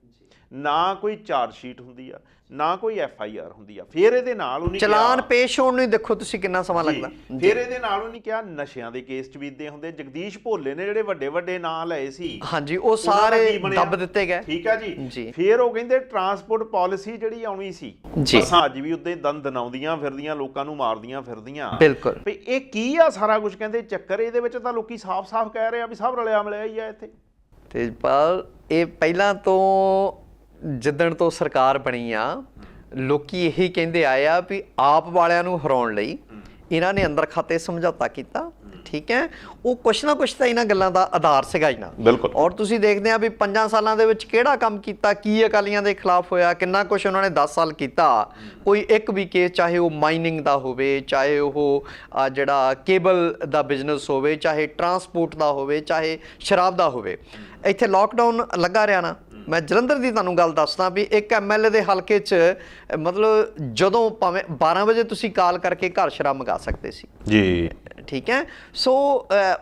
ਨਾ ਕੋਈ ਚਾਰਜ ਸ਼ੀਟ ਹੁੰਦੀ ਆ, ਨਾ ਕੋਈ FIR ਹੁੰਦੀ ਆ। ਫਿਰ ਇਹਦੇ ਨਾਲ ਉਹਨੇ ਚਲਾਨ ਪੇਸ਼ ਹੋਣ ਨੂੰ ਦੇਖੋ ਤੁਸੀਂ ਕਿੰਨਾ ਸਮਾਂ ਲੱਗਦਾ। ਫਿਰ ਇਹਦੇ ਨਾਲ ਉਹਨੇ ਕਿਹਾ ਨਸ਼ਿਆਂ ਦੇ ਕੇਸ ਚ ਵੀ ਇਦਾਂ ਹੁੰਦੇ। ਜਗਦੀਸ਼ ਭੋਲੇ ਨੇ ਜਿਹੜੇ ਵੱਡੇ ਨਾਂ ਲਏ ਸੀ, ਹਾਂਜੀ, ਉਹ ਸਾਰੇ ਦੱਬ ਦਿੱਤੇ ਗਏ, ਠੀਕ ਆ ਜੀ। ਫਿਰ ਉਹ ਕਹਿੰਦੇ ਟਰਾਂਸਪੋਰਟ ਪਾਲਿਸੀ ਜਿਹੜੀ ਆਉਣੀ ਸੀ, ਬੱਸਾਂ ਅੱਜ ਵੀ ਉੱਤੇ ਦੰਦਨਾਉਂਦੀਆਂ ਫਿਰਦੀਆਂ, ਲੋਕਾਂ ਨੂੰ ਮਾਰਦੀਆਂ ਫਿਰਦੀਆਂ। ਬਿਲਕੁਲ। ਵੀ ਇਹ ਕੀ ਆ ਸਾਰਾ ਕੁਝ, ਕਹਿੰਦੇ ਚੱਕਰ ਇਹਦੇ ਵਿੱਚ ਤਾਂ ਲੋਕੀ ਸਾਫ਼-ਸਾਫ਼ ਕਹਿ ਰਹੇ ਆ ਵੀ ਸਭ ਰਲਿਆ ਮਿਲਿਆ ਹੀ ਆ ਇੱਥੇ। ਤੇਜਪਾਲ, ਇਹ ਪਹਿਲਾਂ ਤੋਂ ਜਿੱਦਣ ਤੋਂ ਸਰਕਾਰ ਬਣੀ ਆ ਲੋਕੀ ਇਹੀ ਕਹਿੰਦੇ ਆਏ ਆ ਵੀ ਆਪ ਵਾਲਿਆਂ ਨੂੰ ਹਰਾਉਣ ਲਈ ਇਹਨਾਂ ਨੇ ਅੰਦਰ ਖਾਤੇ ਸਮਝੌਤਾ ਕੀਤਾ, ਠੀਕ ਹੈ। ਉਹ ਕੁਛ ਨਾ ਕੁਛ ਤਾਂ ਇਹਨਾਂ ਗੱਲਾਂ ਦਾ ਆਧਾਰ ਸੀਗਾ ਹੀ ਨਾ। ਬਿਲਕੁਲ। ਔਰ ਤੁਸੀਂ ਦੇਖਦੇ ਆ ਵੀ 5 ਸਾਲਾਂ ਦੇ ਵਿੱਚ ਕਿਹੜਾ ਕੰਮ ਕੀਤਾ, ਕੀ ਅਕਾਲੀਆਂ ਦੇ ਖਿਲਾਫ ਹੋਇਆ, ਕਿੰਨਾ ਕੁਛ ਉਹਨਾਂ ਨੇ 10 ਸਾਲ ਕੀਤਾ। ਕੋਈ ਇੱਕ ਵੀ ਕੇਸ, ਚਾਹੇ ਉਹ ਮਾਈਨਿੰਗ ਦਾ ਹੋਵੇ, ਚਾਹੇ ਉਹ ਜਿਹੜਾ ਕੇਬਲ ਦਾ ਬਿਜ਼ਨਸ ਹੋਵੇ, ਚਾਹੇ ਟਰਾਂਸਪੋਰਟ ਦਾ ਹੋਵੇ, ਚਾਹੇ ਸ਼ਰਾਬ ਦਾ ਹੋਵੇ। ਇੱਥੇ ਲਾਕਡਾਊਨ ਲੱਗਾ ਰਿਹਾ ਨਾ, ਮੈਂ ਜਲੰਧਰ ਦੀ ਤੁਹਾਨੂੰ ਗੱਲ ਦੱਸਦਾ ਵੀ ਇੱਕ MLA ਦੇ ਹਲਕੇ 'ਚ ਮਤਲਬ ਜਦੋਂ ਭਾਵੇਂ 12 ਵਜੇ ਤੁਸੀਂ ਕਾਲ ਕਰਕੇ ਘਰ ਸ਼ਰਾਬ ਮੰਗਾ ਸਕਦੇ ਸੀ ਜੀ, ਠੀਕ ਹੈ। ਸੋ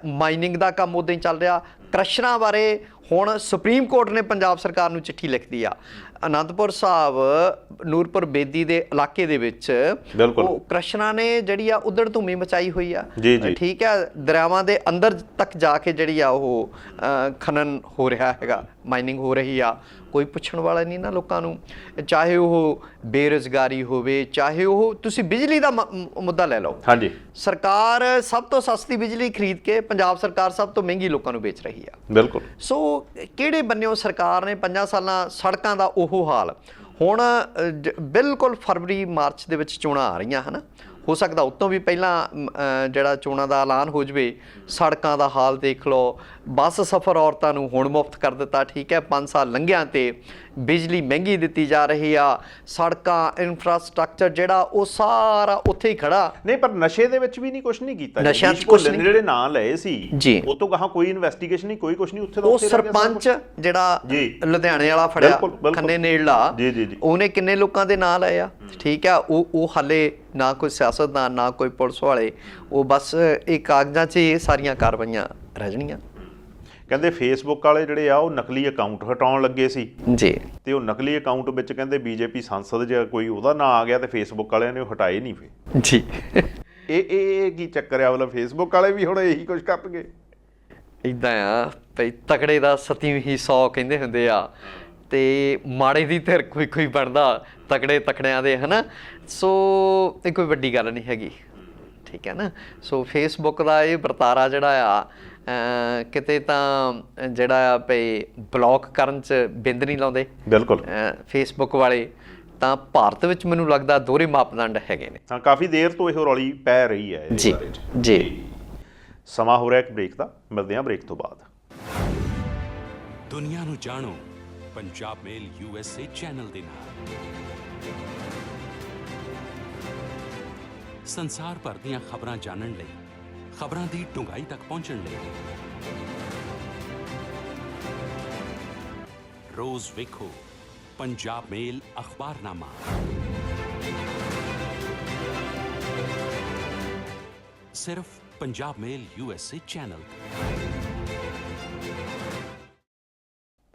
ਮਾਈਨਿੰਗ ਦਾ ਕੰਮ ਉੱਦਾਂ ਹੀ ਚੱਲ ਰਿਹਾ। ਕ੍ਰਸ਼ਰਾਂ ਬਾਰੇ ਹੁਣ ਸੁਪਰੀਮ ਕੋਰਟ ਨੇ ਪੰਜਾਬ ਸਰਕਾਰ ਨੂੰ ਚਿੱਠੀ ਲਿਖਦੀ ਆ। ਅਨੰਦਪੁਰ ਸਾਹਿਬ, ਨੂਰਪੁਰ ਬੇਦੀ ਦੇ ਇਲਾਕੇ ਦੇ ਵਿੱਚ ਉਹ ਕ੍ਰਸ਼ਰਾਂ ਨੇ ਜਿਹੜੀ ਆ ਉਧੜ ਧੂਮੀ ਮਚਾਈ ਹੋਈ ਆ, ਠੀਕ ਹੈ। ਦਰਿਆਵਾਂ ਦੇ ਅੰਦਰ ਤੱਕ ਜਾ ਕੇ ਜਿਹੜੀ ਆ ਉਹ ਖਨਨ ਹੋ ਰਿਹਾ ਹੈਗਾ, ਮਾਈਨਿੰਗ ਹੋ ਰਹੀ ਆ। ਕੋਈ ਪੁੱਛਣ ਵਾਲਾ ਨਹੀਂ ਨਾ ਲੋਕਾਂ ਨੂੰ। ਚਾਹੇ ਉਹ ਬੇਰੁਜ਼ਗਾਰੀ ਹੋਵੇ, ਚਾਹੇ ਉਹ ਤੁਸੀਂ ਬਿਜਲੀ ਦਾ ਮੁੱਦਾ ਲੈ ਲਓ। ਹਾਂਜੀ, ਸਰਕਾਰ ਸਭ ਤੋਂ ਸਸਤੀ ਬਿਜਲੀ ਖਰੀਦ ਕੇ ਪੰਜਾਬ ਸਰਕਾਰ ਸਭ ਤੋਂ ਮਹਿੰਗੀ ਲੋਕਾਂ ਨੂੰ ਵੇਚ ਰਹੀ ਆ। ਬਿਲਕੁਲ। ਸੋ ਕਿਹੜੇ ਬੰਨਿਓ ਸਰਕਾਰ ਨੇ 5 ਸਾਲਾਂ ਸੜਕਾਂ ਦਾ ਉਹ ਹਾਲ। ਹੁਣ ਬਿਲਕੁਲ ਫਰਵਰੀ ਮਾਰਚ ਦੇ ਵਿੱਚ ਚੋਣਾਂ ਆ ਰਹੀਆਂ ਹਨ, ਹੋ ਸਕਦਾ ਉਤੋਂ ਵੀ ਪਹਿਲਾਂ ਜਿਹੜਾ ਚੋਣਾਂ ਦਾ ਐਲਾਨ ਹੋ ਜਾਵੇ। ਸੜਕਾਂ ਦਾ ਹਾਲ ਦੇਖ ਲਓ, ਬੱਸ ਸਫ਼ਰ ਔਰਤਾਂ ਨੂੰ ਹੁਣ ਮੁਫਤ ਕਰ ਦਿੱਤਾ, ਠੀਕ ਹੈ। 5 ਸਾਲ ਲੰਘਿਆਂ ਤੇ ਬਿਜਲੀ ਮਹਿੰਗੀ ਦਿੱਤੀ ਜਾ ਰਹੀ ਆ। ਸੜਕਾਂ, ਇਨਫਰਾਸਟ੍ਰਕਚਰ ਜਿਹੜਾ ਉਹ ਸਾਰਾ ਉੱਥੇ ਹੀ ਖੜਾ। ਨਹੀਂ, ਪਰ ਨਸ਼ੇ ਦੇ ਵਿੱਚ ਵੀ ਨਹੀਂ ਕੁਝ ਨਹੀਂ ਕੀਤਾ। ਨਸ਼ਿਆਂ 'ਚ ਕੁਝ ਨਹੀਂ, ਜਿਹੜੇ ਨਾਂ ਲਏ ਸੀ ਜੀ, ਉਹ ਤੋਂ ਗਾਹਾਂ ਕੋਈ ਇਨਵੈਸਟੀਗੇਸ਼ਨ ਨਹੀਂ, ਕੋਈ ਕੁਝ ਨਹੀਂ। ਉੱਥੇ ਉਹ ਸਰਪੰਚ ਜਿਹੜਾ ਲੁਧਿਆਣੇ ਵਾਲਾ ਫੜਿਆ, ਖੰਨੇ ਨੇੜਲਾ, ਉਹਨੇ ਕਿੰਨੇ ਲੋਕਾਂ ਦੇ ਨਾਂ ਲਏ ਆ, ਠੀਕ ਆ। ਉਹ ਹਾਲੇ ਨਾ ਕੋਈ ਸਿਆਸਤਦਾਨ, ਨਾ ਕੋਈ ਪੁਲਿਸ ਵਾਲੇ, ਉਹ ਬਸ ਇਹ ਕਾਗਜ਼ਾਂ 'ਚ ਇਹ ਸਾਰੀਆਂ ਕਾਰਵਾਈਆਂ ਰਹਿ ਜਾਣੀਆਂ। ਕਹਿੰਦੇ ਫੇਸਬੁੱਕ ਵਾਲੇ ਜਿਹੜੇ ਆ ਉਹ ਨਕਲੀ ਅਕਾਊਂਟ ਹਟਾਉਣ ਲੱਗੇ ਸੀ ਜੀ, ਤੇ ਉਹ ਨਕਲੀ ਅਕਾਊਂਟ ਵਿੱਚ ਕਹਿੰਦੇ BJP ਸੰਸਦ ਜਾਂ ਕੋਈ ਉਹਦਾ ਨਾਂ ਆ ਗਿਆ ਤੇ ਫੇਸਬੁੱਕ ਵਾਲਿਆਂ ਨੇ ਉਹ ਹਟਾਏ ਨਹੀਂ ਫੇ ਜੀ। ਇਹ ਕੀ ਚੱਕਰ ਆ? ਮਤਲਬ ਫੇਸਬੁੱਕ ਵਾਲੇ ਵੀ ਹੁਣ ਇਹੀ ਕੁਝ ਕਰਨਗੇ? ਇੱਦਾਂ ਆ ਭਈ ਤਕੜੇ ਦਾ 7ਵੀਂ ਹੀ 100 ਕਹਿੰਦੇ ਹੁੰਦੇ ਆ, ਤੇ ਮਾੜੇ ਦੀ ਧਿਰ ਕੋਈ ਬਣਦਾ ਤਕੜਿਆਂ ਦੇ, ਹਨਾ। ਸੋ ਇਹ ਕੋਈ ਵੱਡੀ ਗੱਲ ਨਹੀਂ ਹੈਗੀ, ਠੀਕ ਹੈ ਨਾ। ਸੋ ਫੇਸਬੁੱਕ ਦਾ ਇਹ ਵਰਤਾਰਾ ਜਿਹੜਾ ਆ ਕਿਤੇ ਤਾਂ ਜਿਹੜਾ ਆ ਭਈ ਬਲੌਕ ਕਰਨ 'ਚ ਬਿੰਦ ਨਹੀਂ ਲਾਉਂਦੇ। ਬਿਲਕੁਲ। ਫੇਸਬੁੱਕ ਵਾਲੇ ਤਾਂ ਭਾਰਤ ਵਿੱਚ ਮੈਨੂੰ ਲੱਗਦਾ ਦੋਹਰੇ ਮਾਪਦੰਡ ਹੈਗੇ ਨੇ। ਹਾਂ, ਕਾਫੀ ਦੇਰ ਤੋਂ ਇਹ ਰੌਲੀ ਪੈ ਰਹੀ ਹੈ ਜੀ ਜੀ। ਸਮਾਂ ਹੋ ਰਿਹਾ ਇੱਕ ਬ੍ਰੇਕ ਦਾ, ਮਿਲਦੇ ਹਾਂ ਬ੍ਰੇਕ ਤੋਂ ਬਾਅਦ। ਦੁਨੀਆ ਨੂੰ ਜਾਣੋ ਪੰਜਾਬ ਮੇਲ USA ਚੈਨਲ ਦੇ ਨਾਲ। ਸੰਸਾਰ ਭਰ ਦੀਆਂ ਖਬਰਾਂ ਜਾਣਨ ਲਈ, ਖਬਰਾਂ ਦੀ ਡੂੰਘਾਈ ਤੱਕ ਪਹੁੰਚਣ ਲਈ ਰੋਜ਼ ਵੇਖੋ ਪੰਜਾਬ ਮੇਲ ਅਖਬਾਰਨਾਮਾ। ਸਿਰਫ ਪੰਜਾਬ ਮੇਲ USA ਚੈਨਲ।